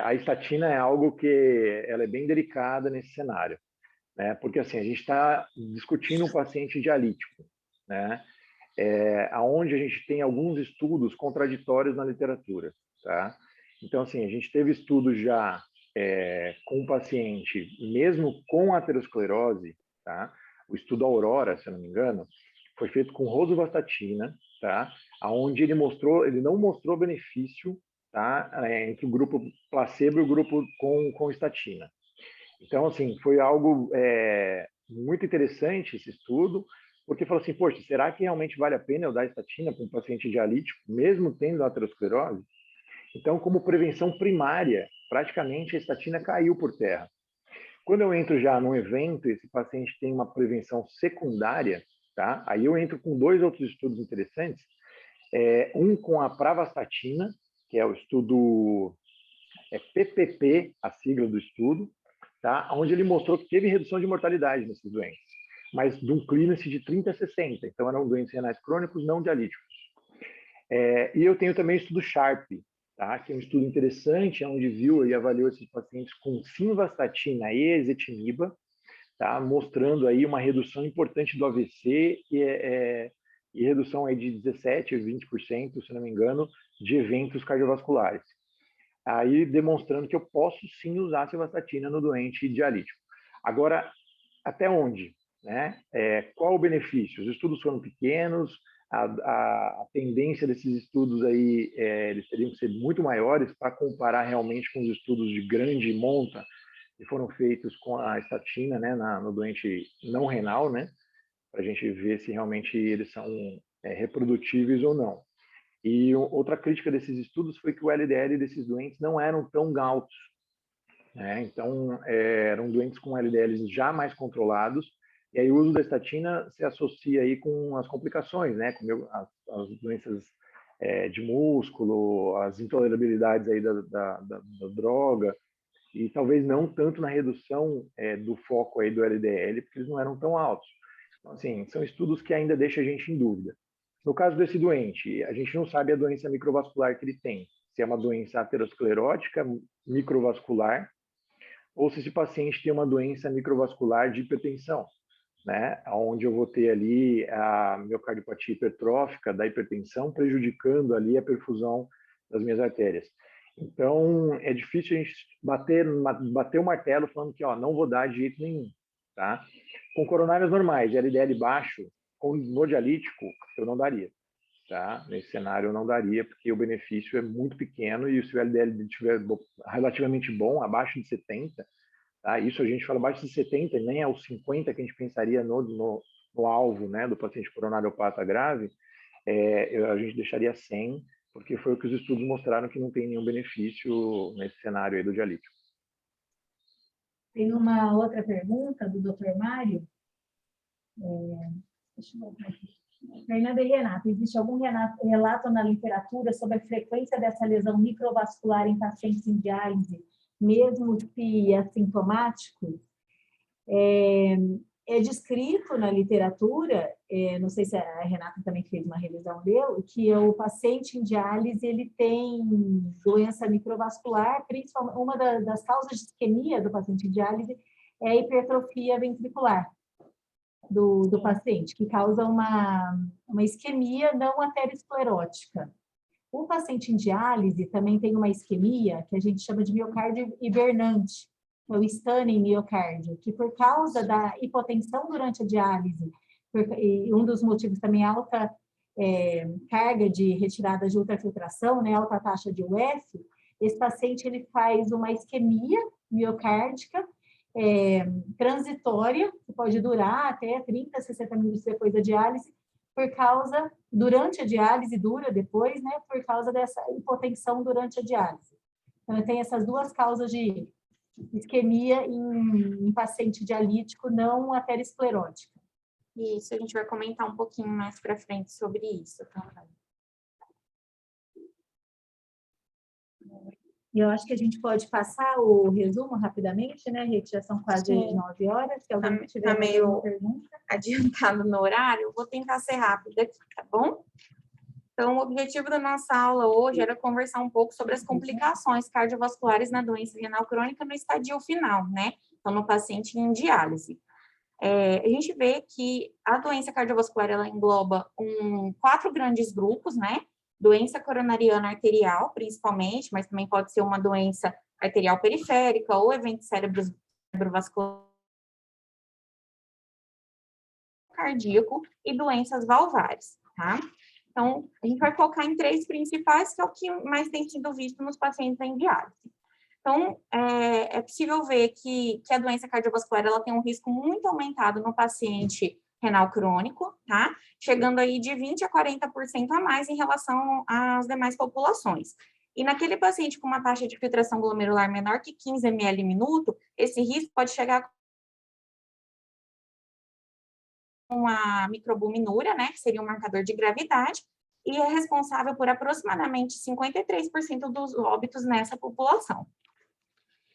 A estatina é algo que ela é bem delicada nesse cenário, né? Porque assim, a gente está discutindo um paciente dialítico, né? Aonde a gente tem alguns estudos contraditórios na literatura, tá? Então, assim, a gente teve estudos já com o paciente, mesmo com aterosclerose, tá? O estudo Aurora, se eu não me engano, foi feito com rosuvastatina, tá? Aonde ele não mostrou benefício, tá? Entre o grupo placebo e o grupo com estatina. Então, assim, foi algo muito interessante esse estudo, porque falou assim, poxa, será que realmente vale a pena eu dar estatina para um paciente dialítico, mesmo tendo aterosclerose? Então, como prevenção primária, praticamente a estatina caiu por terra. Quando eu entro já num evento e esse paciente tem uma prevenção secundária, tá? Aí eu entro com 2 outros estudos interessantes, um com a pravastatina, que é o estudo PPP, a sigla do estudo, tá? Onde ele mostrou que teve redução de mortalidade nesses doentes, mas de um clearance de 30 a 60, então eram doentes renais crônicos não dialíticos. E eu tenho também o estudo SHARP, tá? Que é um estudo interessante, onde viu e avaliou esses pacientes com simvastatina e ezetimiba, tá? Mostrando aí uma redução importante do AVC e redução aí de 17% a 20%, se não me engano, de eventos cardiovasculares. Aí demonstrando que eu posso sim usar a simvastatina no doente dialítico. Agora, até onde? Né? Qual o benefício? Os estudos foram pequenos, a tendência desses estudos aí, eles teriam que ser muito maiores para comparar realmente com os estudos de grande monta que foram feitos com a estatina, né, no doente não renal, né, para a gente ver se realmente eles são reprodutíveis ou não. E outra crítica desses estudos foi que o LDL desses doentes não eram tão altos, né? Então, eram doentes com LDLs já mais controlados, e aí o uso da estatina se associa aí com as complicações, né? Com as doenças de músculo, as intolerabilidades aí da droga, e talvez não tanto na redução do foco aí do LDL, porque eles não eram tão altos. Então, assim, são estudos que ainda deixam a gente em dúvida. No caso desse doente, a gente não sabe a doença microvascular que ele tem, se é uma doença aterosclerótica microvascular, ou se esse paciente tem uma doença microvascular de hipertensão, né? Onde eu vou ter ali a miocardiopatia hipertrófica da hipertensão, prejudicando ali a perfusão das minhas artérias. Então, é difícil a gente bater o martelo falando que não vou dar de jeito nenhum, tá? Com coronárias normais, LDL baixo, no dialítico, eu não daria, tá? Nesse cenário eu não daria, porque o benefício é muito pequeno e se o LDL estiver relativamente bom, abaixo de 70, tá? Isso a gente fala abaixo de 70, nem é os 50 que a gente pensaria no alvo, né, do paciente coronariopata grave, a gente deixaria 100, porque foi o que os estudos mostraram que não tem nenhum benefício nesse cenário aí do dialítico. Tem uma outra pergunta do Dr. Mário. Deixa eu voltar aqui. Fernanda e Renata, existe algum relato na literatura sobre a frequência dessa lesão microvascular em pacientes em diálise mesmo se assintomáticos, é descrito na literatura, não sei se a Renata também fez uma revisão dele, que o paciente em diálise ele tem doença microvascular, principalmente uma das causas de isquemia do paciente em diálise é a hipertrofia ventricular do paciente, que causa uma isquemia não aterosclerótica. O paciente em diálise também tem uma isquemia que a gente chama de miocárdio hibernante, o stanning miocárdio, que por causa da hipotensão durante a diálise, e um dos motivos também é alta carga de retirada de ultrafiltração, né, alta taxa de UF, esse paciente ele faz uma isquemia miocárdica transitória, que pode durar até 30, 60 minutos depois da diálise, durante a diálise, dura depois, né, por causa dessa hipotensão durante a diálise. Então, tem essas duas causas de isquemia em paciente dialítico não aterosclerótica. Isso, a gente vai comentar um pouquinho mais para frente sobre isso também. E eu acho que a gente pode passar o resumo rapidamente, né, Rita? Já são quase 9 horas. Se alguém tiver meio pergunta. Adiantado no horário, eu vou tentar ser rápida aqui, tá bom? Então, o objetivo da nossa aula hoje era conversar um pouco sobre as complicações cardiovasculares na doença renal crônica no estadio final, né? Então, no paciente em diálise. A gente vê que a doença cardiovascular, ela engloba 4 grandes grupos, né? Doença coronariana arterial, principalmente, mas também pode ser uma doença arterial periférica ou evento cerebrovascular cardíaco e doenças valvares, tá? Então, a gente vai focar em 3 principais, que é o que mais tem sido visto nos pacientes em diálise. Então, é possível ver que a doença cardiovascular ela tem um risco muito aumentado no paciente renal crônico, tá? Chegando aí de 20% a 40% a mais em relação às demais populações. E naquele paciente com uma taxa de filtração glomerular menor que 15 ml minuto, esse risco pode chegar a uma microalbuminúria, né, que seria um marcador de gravidade, e é responsável por aproximadamente 53% dos óbitos nessa população.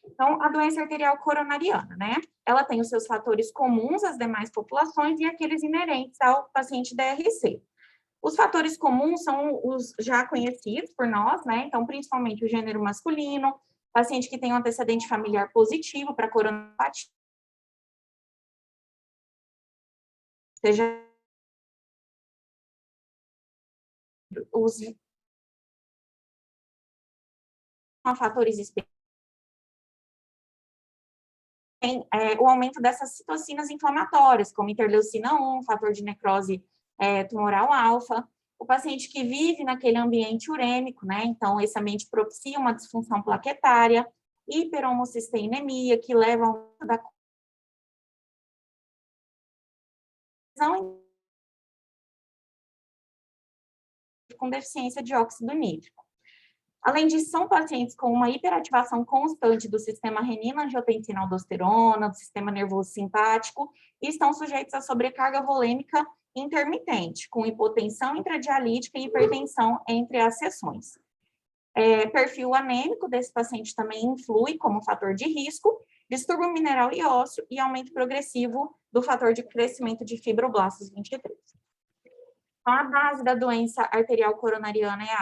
Então, a doença arterial coronariana, né? Ela tem os seus fatores comuns às demais populações e aqueles inerentes ao paciente DRC. Os fatores comuns são os já conhecidos por nós, né? Então, principalmente o gênero masculino, paciente que tem um antecedente familiar positivo para coronariopatia, seja os fatores específicos, o aumento dessas citocinas inflamatórias, como interleucina 1, fator de necrose tumoral alfa, o paciente que vive naquele ambiente urêmico, né? Então, esse ambiente propicia uma disfunção plaquetária, hiperhomocisteinemia, que leva a um da com deficiência de óxido nítrico. Além disso, são pacientes com uma hiperativação constante do sistema renina-angiotensina-aldosterona, do sistema nervoso simpático, e estão sujeitos a sobrecarga volêmica intermitente, com hipotensão intradialítica e hipertensão entre as sessões. Perfil anêmico desse paciente também influi como fator de risco, distúrbio mineral e ósseo e aumento progressivo do fator de crescimento de fibroblastos 23. Então, a base da doença arterial coronariana é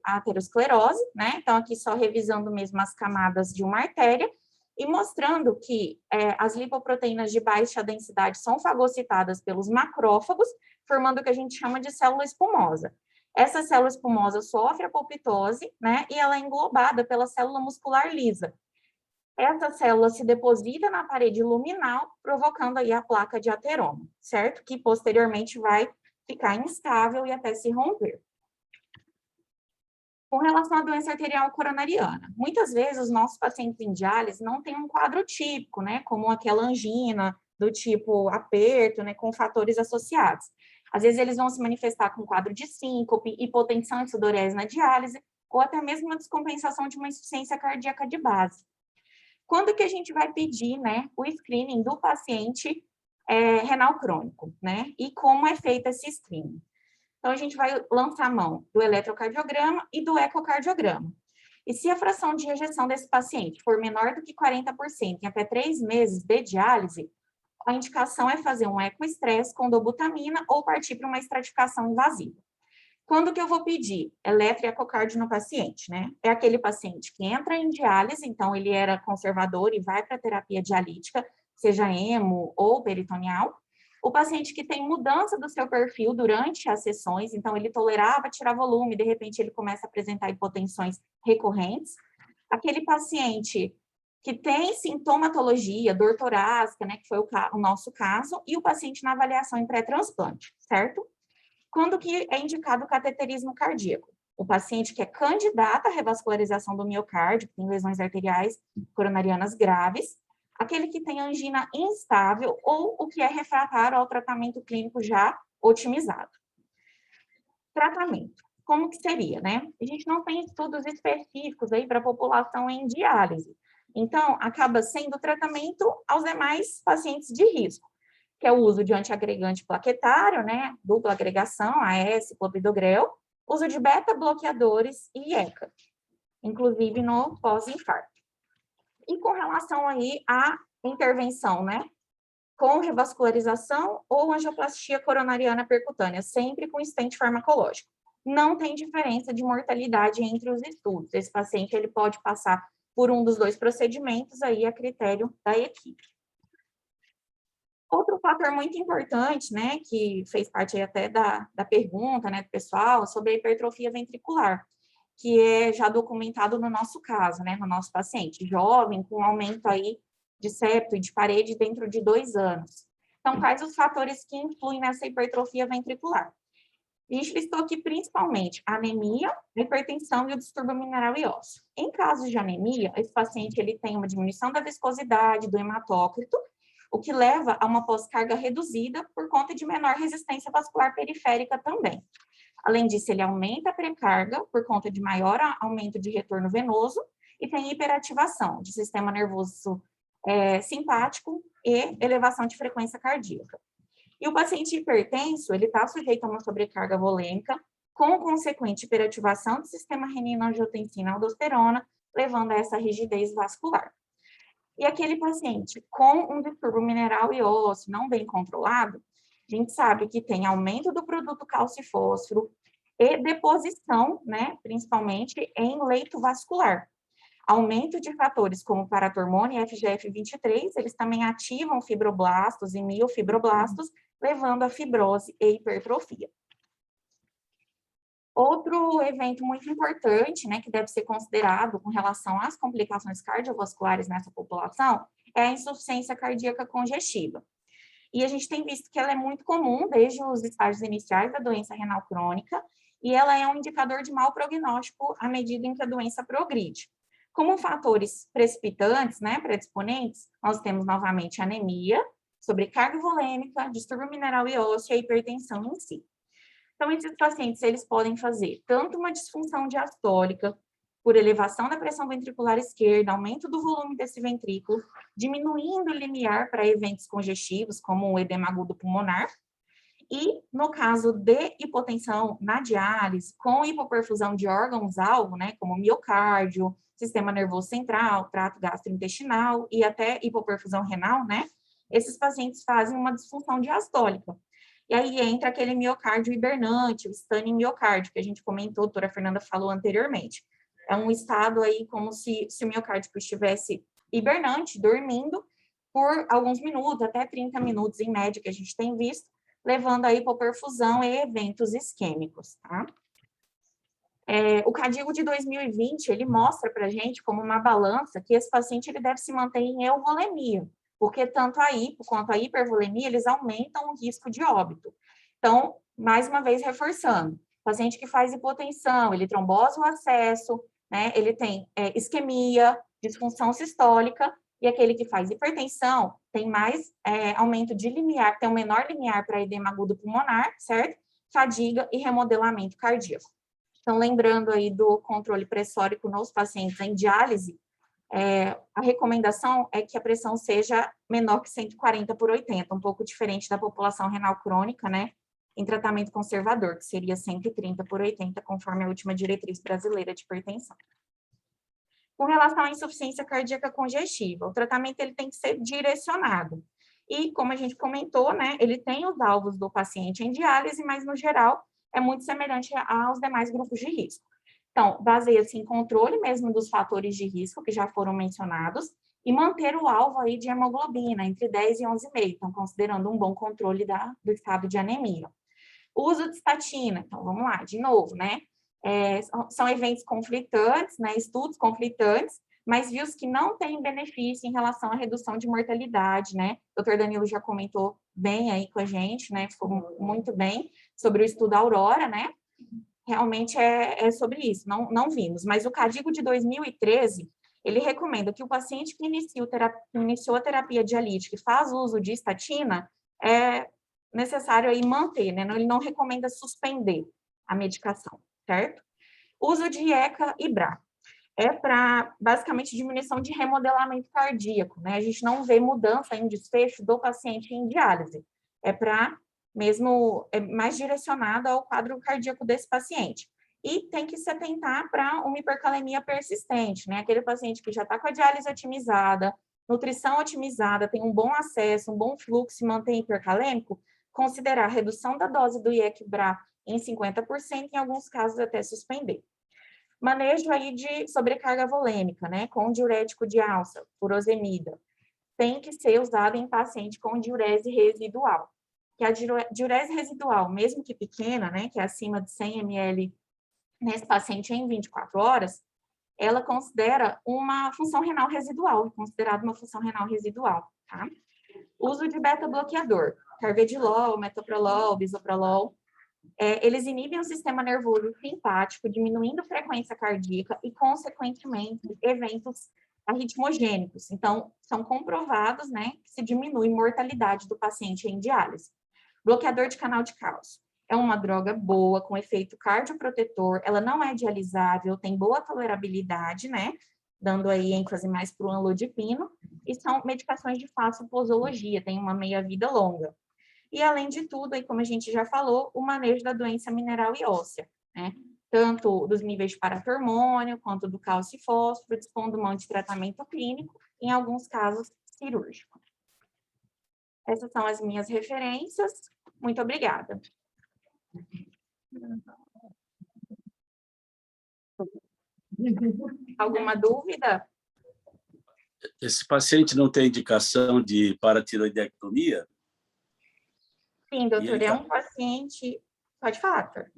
a aterosclerose, né? Então, aqui só revisando mesmo as camadas de uma artéria e mostrando que as lipoproteínas de baixa densidade são fagocitadas pelos macrófagos, formando o que a gente chama de célula espumosa. Essa célula espumosa sofre a apoptose, né? E ela é englobada pela célula muscular lisa. Essa célula se deposita na parede luminal, provocando aí a placa de ateroma, certo? Que posteriormente vai ficar instável e até se romper. Com relação à doença arterial coronariana, muitas vezes os nossos pacientes em diálise não têm um quadro típico, né, como aquela angina do tipo aperto, né, com fatores associados. Às vezes eles vão se manifestar com quadro de síncope, hipotensão e sudorese na diálise, ou até mesmo uma descompensação de uma insuficiência cardíaca de base. Quando que a gente vai pedir, né, o screening do paciente renal crônico, né? E como é feito esse screening? Então, a gente vai lançar a mão do eletrocardiograma e do ecocardiograma. E se a fração de ejeção desse paciente for menor do que 40% em até 3 meses de diálise, a indicação é fazer um ecoestresse com dobutamina ou partir para uma estratificação invasiva. Quando que eu vou pedir eletroecocardio no paciente, né? É aquele paciente que entra em diálise, então ele era conservador e vai para terapia dialítica, seja hemo ou peritoneal. O paciente que tem mudança do seu perfil durante as sessões, então ele tolerava tirar volume, de repente ele começa a apresentar hipotensões recorrentes. Aquele paciente que tem sintomatologia, dor torácica, né, que foi o nosso caso, e o paciente na avaliação em pré-transplante, certo? Quando que é indicado o cateterismo cardíaco? O paciente que é candidato à revascularização do miocárdio, que tem lesões arteriais coronarianas graves, aquele que tem angina instável ou o que é refratário ao tratamento clínico já otimizado. Tratamento. Como que seria, né? A gente não tem estudos específicos aí para a população em diálise. Então, acaba sendo tratamento aos demais pacientes de risco, que é o uso de antiagregante plaquetário, né? Dupla agregação, AS, clopidogrel, uso de beta-bloqueadores e ECA, inclusive no pós-infarto. E com relação aí à intervenção, né? Com revascularização ou angioplastia coronariana percutânea, sempre com stent farmacológico. Não tem diferença de mortalidade entre os estudos. Esse paciente ele pode passar por um dos 2 procedimentos aí a critério da equipe. Outro fator muito importante, né, que fez parte aí até da pergunta, né, do pessoal, sobre a hipertrofia ventricular, que é já documentado no nosso caso, né, no nosso paciente, jovem, com aumento aí de septo e de parede dentro de 2 anos. Então, quais os fatores que influem nessa hipertrofia ventricular? A gente listou aqui principalmente a anemia, a hipertensão e o distúrbio mineral e ósseo. Em casos de anemia, esse paciente ele tem uma diminuição da viscosidade, do hematócrito, o que leva a uma pós-carga reduzida por conta de menor resistência vascular periférica também. Além disso, ele aumenta a pré-carga por conta de maior aumento de retorno venoso e tem hiperativação de sistema nervoso simpático e elevação de frequência cardíaca. E o paciente hipertenso, ele está sujeito a uma sobrecarga volêmica, com consequente hiperativação do sistema renina-angiotensina-aldosterona, levando a essa rigidez vascular. E aquele paciente com um distúrbio mineral e ósseo não bem controlado, a gente sabe que tem aumento do produto cálcio e fósforo e deposição, né, principalmente em leito vascular. Aumento de fatores como paratormônio e FGF23, eles também ativam fibroblastos e miofibroblastos, levando a fibrose e hipertrofia. Outro evento muito importante, né, que deve ser considerado com relação às complicações cardiovasculares nessa população, é a insuficiência cardíaca congestiva. E a gente tem visto que ela é muito comum desde os estágios iniciais da doença renal crônica, e ela é um indicador de mau prognóstico à medida em que a doença progride. Como fatores precipitantes, né, predisponentes, nós temos novamente anemia, sobrecarga volêmica, distúrbio mineral e ósseo e a hipertensão em si. Então, esses pacientes, eles podem fazer tanto uma disfunção diastólica, por elevação da pressão ventricular esquerda, aumento do volume desse ventrículo, diminuindo o limiar para eventos congestivos, como o edema agudo pulmonar, e no caso de hipotensão na diálise, com hipoperfusão de órgãos-alvo, né, como miocárdio, sistema nervoso central, trato gastrointestinal e até hipoperfusão renal, né, esses pacientes fazem uma disfunção diastólica. E aí entra aquele miocárdio hibernante, o stane miocárdio, que a gente comentou, a doutora Fernanda falou anteriormente. É um estado aí como se o miocárdio estivesse hibernante, dormindo, por alguns minutos, até 30 minutos em média, que a gente tem visto, levando a hipoperfusão e eventos isquêmicos, tá? O CADIGO de 2020, ele mostra para a gente como uma balança que esse paciente ele deve se manter em euvolemia, porque tanto a hipo quanto a hipervolemia, eles aumentam o risco de óbito. Então, mais uma vez reforçando, paciente que faz hipotensão, ele trombose o acesso, né, ele tem isquemia, disfunção sistólica, e aquele que faz hipertensão tem mais aumento de limiar, tem um menor limiar para edema agudo pulmonar, certo? Fadiga e remodelamento cardíaco. Então, lembrando aí do controle pressórico nos pacientes em diálise, a recomendação é que a pressão seja menor que 140/80, um pouco diferente da população renal crônica, né, em tratamento conservador, que seria 130/80, conforme a última diretriz brasileira de hipertensão. Com relação à insuficiência cardíaca congestiva, o tratamento ele tem que ser direcionado. E, como a gente comentou, né, ele tem os alvos do paciente em diálise, mas, no geral, é muito semelhante aos demais grupos de risco. Então, baseia-se em controle mesmo dos fatores de risco que já foram mencionados e manter o alvo aí de hemoglobina entre 10 e 11,5, então, considerando um bom controle do estado de anemia. O uso de estatina, então, vamos lá, de novo, né? São eventos conflitantes, né? Estudos conflitantes, mas viu que não têm benefício em relação à redução de mortalidade, né? O Dr. Danilo já comentou bem aí com a gente, né? Ficou muito bem sobre o estudo Aurora, né? Realmente é sobre isso, não vimos. Mas o CADIGO de 2013, ele recomenda que o paciente que iniciou a terapia dialítica e faz uso de estatina, é necessário aí manter, né? Ele não recomenda suspender a medicação, certo? Uso de ECA e BRA. É para, basicamente, diminuição de remodelamento cardíaco, né? A gente não vê mudança em desfecho do paciente em diálise. É para mesmo, é mais direcionado ao quadro cardíaco desse paciente. E tem que se atentar para uma hipercalemia persistente, né? Aquele paciente que já está com a diálise otimizada, nutrição otimizada, tem um bom acesso, um bom fluxo e mantém hipercalêmico, considerar a redução da dose do IEC-BRA em 50%, em alguns casos até suspender. Manejo aí de sobrecarga volêmica, né, com diurético de alça, furosemida, tem que ser usado em paciente com diurese residual. Que a diurese residual, mesmo que pequena, né, que é acima de 100 ml nesse paciente em 24 horas, ela considera uma função renal residual, considerada uma função renal residual, tá? Uso de beta-bloqueador, carvedilol, metoprolol, bisoprolol, eles inibem o sistema nervoso simpático, diminuindo a frequência cardíaca e, consequentemente, eventos arritmogênicos. Então, são comprovados, né, que se diminui a mortalidade do paciente em diálise. Bloqueador de canal de cálcio. É uma droga boa, com efeito cardioprotetor, ela não é dialisável, tem boa tolerabilidade, né, dando aí ênfase mais para o anlodipino, e são medicações de fácil posologia, tem uma meia-vida longa. E, além de tudo, aí, como a gente já falou, o manejo da doença mineral e óssea, né? Tanto dos níveis de paratormônio, quanto do cálcio e fósforo, dispondo mão de tratamento clínico, em alguns casos, cirúrgico. Essas são as minhas referências. Muito obrigada. Alguma dúvida? Esse paciente não tem indicação de paratiroidectomia? Sim, doutor, é um paciente... Pode falar, doutor.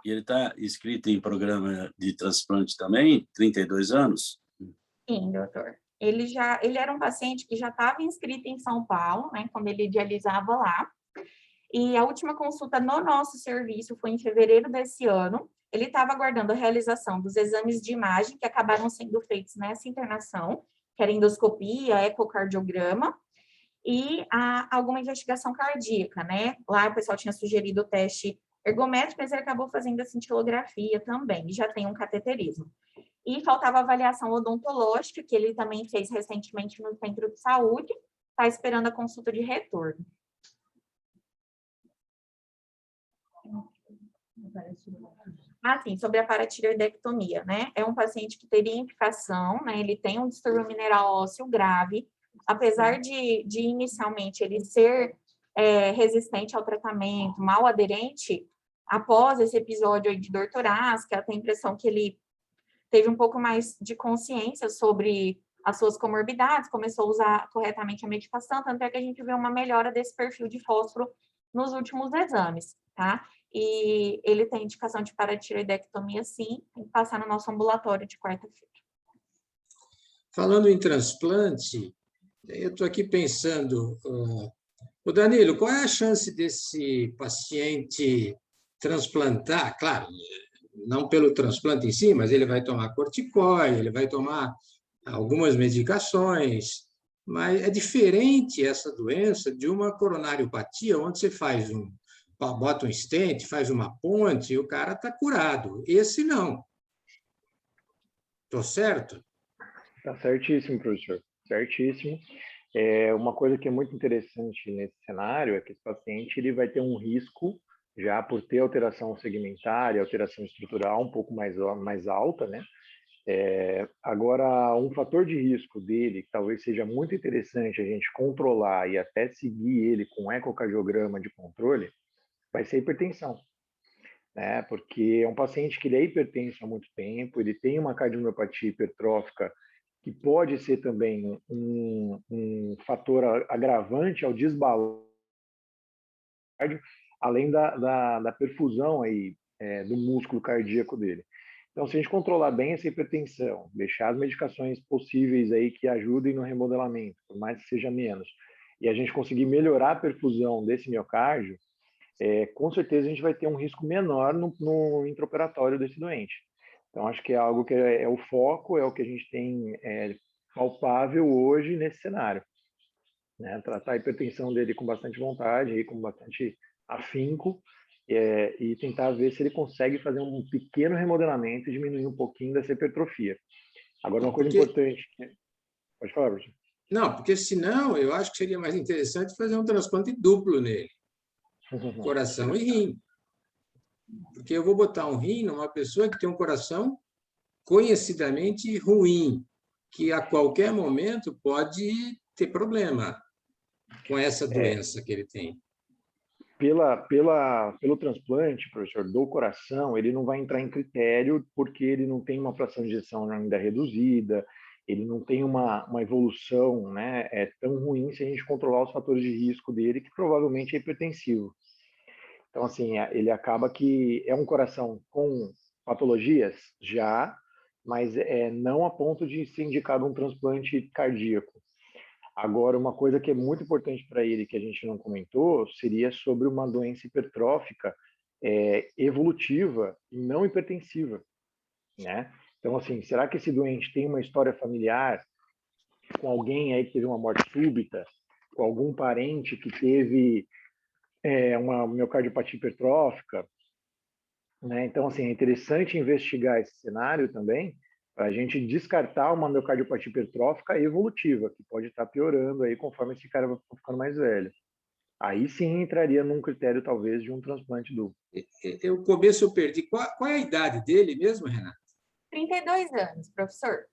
E ele está inscrito em programa de transplante também, 32 anos? Sim, doutor. Ele era um paciente que já estava inscrito em São Paulo, né, quando ele dialisava lá, e a última consulta no nosso serviço foi em fevereiro desse ano. Ele estava aguardando a realização dos exames de imagem que acabaram sendo feitos nessa internação, que era endoscopia, ecocardiograma, e alguma investigação cardíaca, né? Lá o pessoal tinha sugerido o teste ergométrico, mas ele acabou fazendo a cintilografia também, e já tem um cateterismo. E faltava avaliação odontológica, que ele também fez recentemente no centro de saúde, está esperando a consulta de retorno. Sim, sobre a paratiroidectomia, né? É um paciente que teria infiltração, né? Ele tem um distúrbio mineral ósseo grave, apesar de inicialmente ele ser resistente ao tratamento, mal aderente, após esse episódio aí de dor torácica, tem a impressão que ele teve um pouco mais de consciência sobre as suas comorbidades, começou a usar corretamente a medicação, tanto é que a gente vê uma melhora desse perfil de fósforo nos últimos exames, tá? E ele tem indicação de paratiroidectomia, sim, tem que passar no nosso ambulatório de quarta-feira. Falando em transplante, eu estou aqui pensando, o Danilo, qual é a chance desse paciente transplantar? Claro, não pelo transplante em si, mas ele vai tomar corticoide, ele vai tomar algumas medicações, mas é diferente essa doença de uma coronariopatia, onde você bota um stent, faz uma ponte e o cara está curado. Esse não. Estou certo? Está certíssimo, professor. Certíssimo. Uma coisa que é muito interessante nesse cenário é que esse paciente ele vai ter um risco, já por ter alteração segmentária, alteração estrutural um pouco mais alta, né? Agora, um fator de risco dele, que talvez seja muito interessante a gente controlar e até seguir ele com ecocardiograma de controle, vai ser a hipertensão, né? Porque é um paciente que ele é hipertenso há muito tempo, ele tem uma cardiomiopatia hipertrófica, que pode ser também um fator agravante ao desbalanço, além da perfusão aí, do músculo cardíaco dele. Então, se a gente controlar bem essa hipertensão, deixar as medicações possíveis aí que ajudem no remodelamento, por mais que seja menos, e a gente conseguir melhorar a perfusão desse miocárdio, com certeza a gente vai ter um risco menor no intraoperatório desse doente. Então, acho que é algo que é o foco, é o que a gente tem palpável hoje nesse cenário, né? Tratar a hipertensão dele com bastante vontade, aí, com bastante afinco, e tentar ver se ele consegue fazer um pequeno remodelamento e diminuir um pouquinho dessa hipertrofia. Agora, uma coisa importante... Pode falar, Bruno. Não, porque senão eu acho que seria mais interessante fazer um transplante duplo nele, coração e rim. Porque eu vou botar um rim numa pessoa que tem um coração conhecidamente ruim, que a qualquer momento pode ter problema com essa doença que ele tem. Pelo transplante, professor, do coração, ele não vai entrar em critério porque ele não tem uma fração de ejeção ainda reduzida, ele não tem uma evolução, né, tão ruim se a gente controlar os fatores de risco dele, que provavelmente é hipertensivo. Então, assim, ele acaba que é um coração com patologias? Já, mas não a ponto de ser indicado um transplante cardíaco. Agora, uma coisa que é muito importante para ele, que a gente não comentou, seria sobre uma doença hipertrófica evolutiva e não hipertensiva, né? Então, assim, será que esse doente tem uma história familiar com alguém aí que teve uma morte súbita, com algum parente que teve uma miocardiopatia hipertrófica, né? Então, assim, é interessante investigar esse cenário também, para a gente descartar uma miocardiopatia hipertrófica evolutiva, que pode estar piorando aí conforme esse cara vai ficando mais velho. Aí sim entraria num critério, talvez, de um transplante duplo. No começo eu perdi. Qual é a idade dele mesmo, Renato? 32 anos, professor.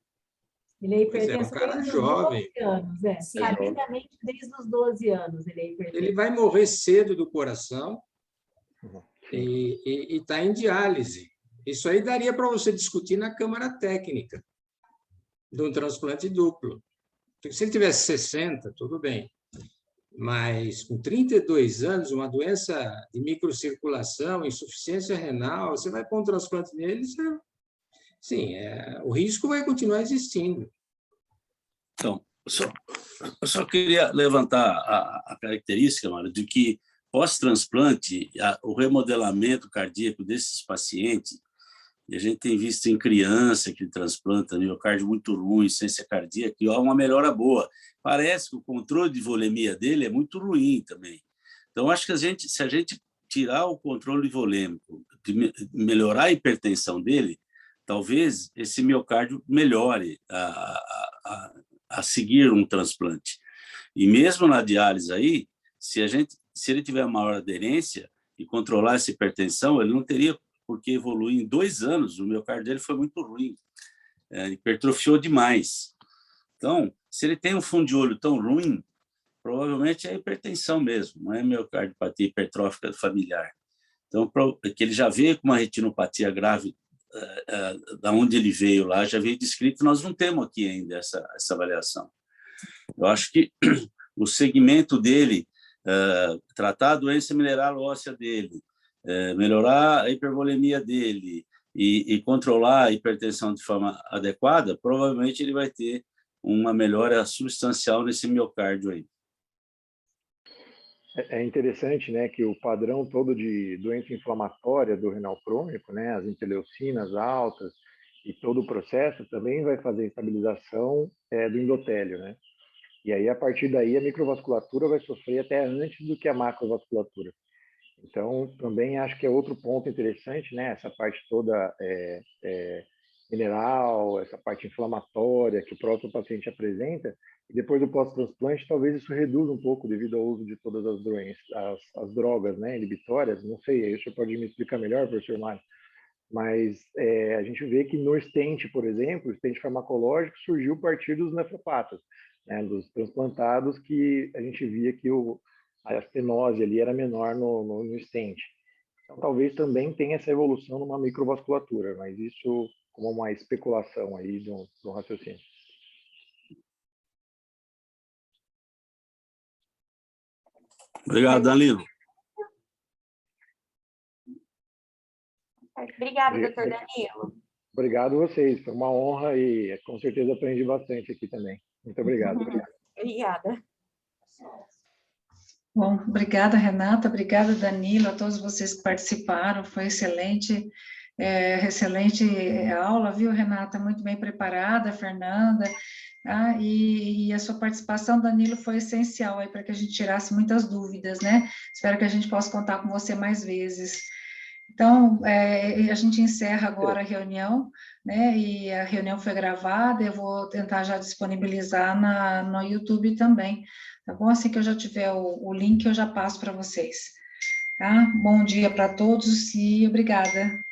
Ele é Pois hipertenso um cara desde jovem. os 12 anos, sabidamente desde os 12 anos ele é hipertenso. Ele vai morrer cedo do coração e está em diálise. Isso aí daria para você discutir na Câmara Técnica de um transplante duplo. Porque se ele tivesse 60, tudo bem. Mas com 32 anos, uma doença de microcirculação, insuficiência renal, você vai pôr um transplante nele, sim, o risco vai continuar existindo. Então, eu só queria levantar a característica, Mário, de que pós-transplante, o remodelamento cardíaco desses pacientes, e a gente tem visto em criança que transplanta miocárdio muito ruim, insuficiência cardíaca, e há uma melhora boa. Parece que o controle de volemia dele é muito ruim também. Então, acho que se a gente tirar o controle volêmico, melhorar a hipertensão dele, talvez esse miocárdio melhore a seguir um transplante. E mesmo na diálise aí, se ele tiver maior aderência e controlar essa hipertensão, ele não teria porque evoluiu em 2 anos, o miocárdio dele foi muito ruim, hipertrofiou demais. Então, se ele tem um fundo de olho tão ruim, provavelmente é hipertensão mesmo, não é miocardiopatia hipertrófica familiar. Então, que ele já veio com uma retinopatia grave, da onde ele veio lá, já veio descrito, nós não temos aqui ainda essa avaliação. Eu acho que o segmento dele, tratar a doença mineral óssea dele, melhorar a hipervolemia dele e controlar a hipertensão de forma adequada, provavelmente ele vai ter uma melhora substancial nesse miocárdio aí. É interessante, né, que o padrão todo de doença inflamatória do renal crônico, né, as interleucinas altas e todo o processo também vai fazer estabilização do endotélio, né? E aí, a partir daí, a microvasculatura vai sofrer até antes do que a macrovasculatura. Então, também acho que é outro ponto interessante, né? Essa parte toda mineral, essa parte inflamatória que o próprio paciente apresenta, e depois do pós-transplante, talvez isso reduza um pouco devido ao uso de todas as doenças, as drogas, né, inibitórias, não sei, aí o senhor pode me explicar melhor, professor Mário? Mas a gente vê que no stent, por exemplo, o stent farmacológico surgiu a partir dos nefropatas, né, dos transplantados, que a gente via que a estenose ali era menor no stent. Então, talvez também tenha essa evolução numa microvasculatura, mas isso como uma especulação aí do raciocínio. Obrigado, Danilo. Obrigada, doutor Danilo. Obrigado a vocês, foi uma honra e com certeza aprendi bastante aqui também. Muito obrigado. Obrigada. Bom, obrigada, Renata, obrigada, Danilo, a todos vocês que participaram, foi excelente, excelente aula, viu, Renata? Muito bem preparada, Fernanda, tá? E a sua participação, Danilo, foi essencial aí para que a gente tirasse muitas dúvidas, né? Espero que a gente possa contar com você mais vezes. Então, a gente encerra agora a reunião, né? E a reunião foi gravada, eu vou tentar já disponibilizar no YouTube também, tá bom? Assim que eu já tiver o link, eu já passo para vocês, tá? Bom dia para todos e obrigada.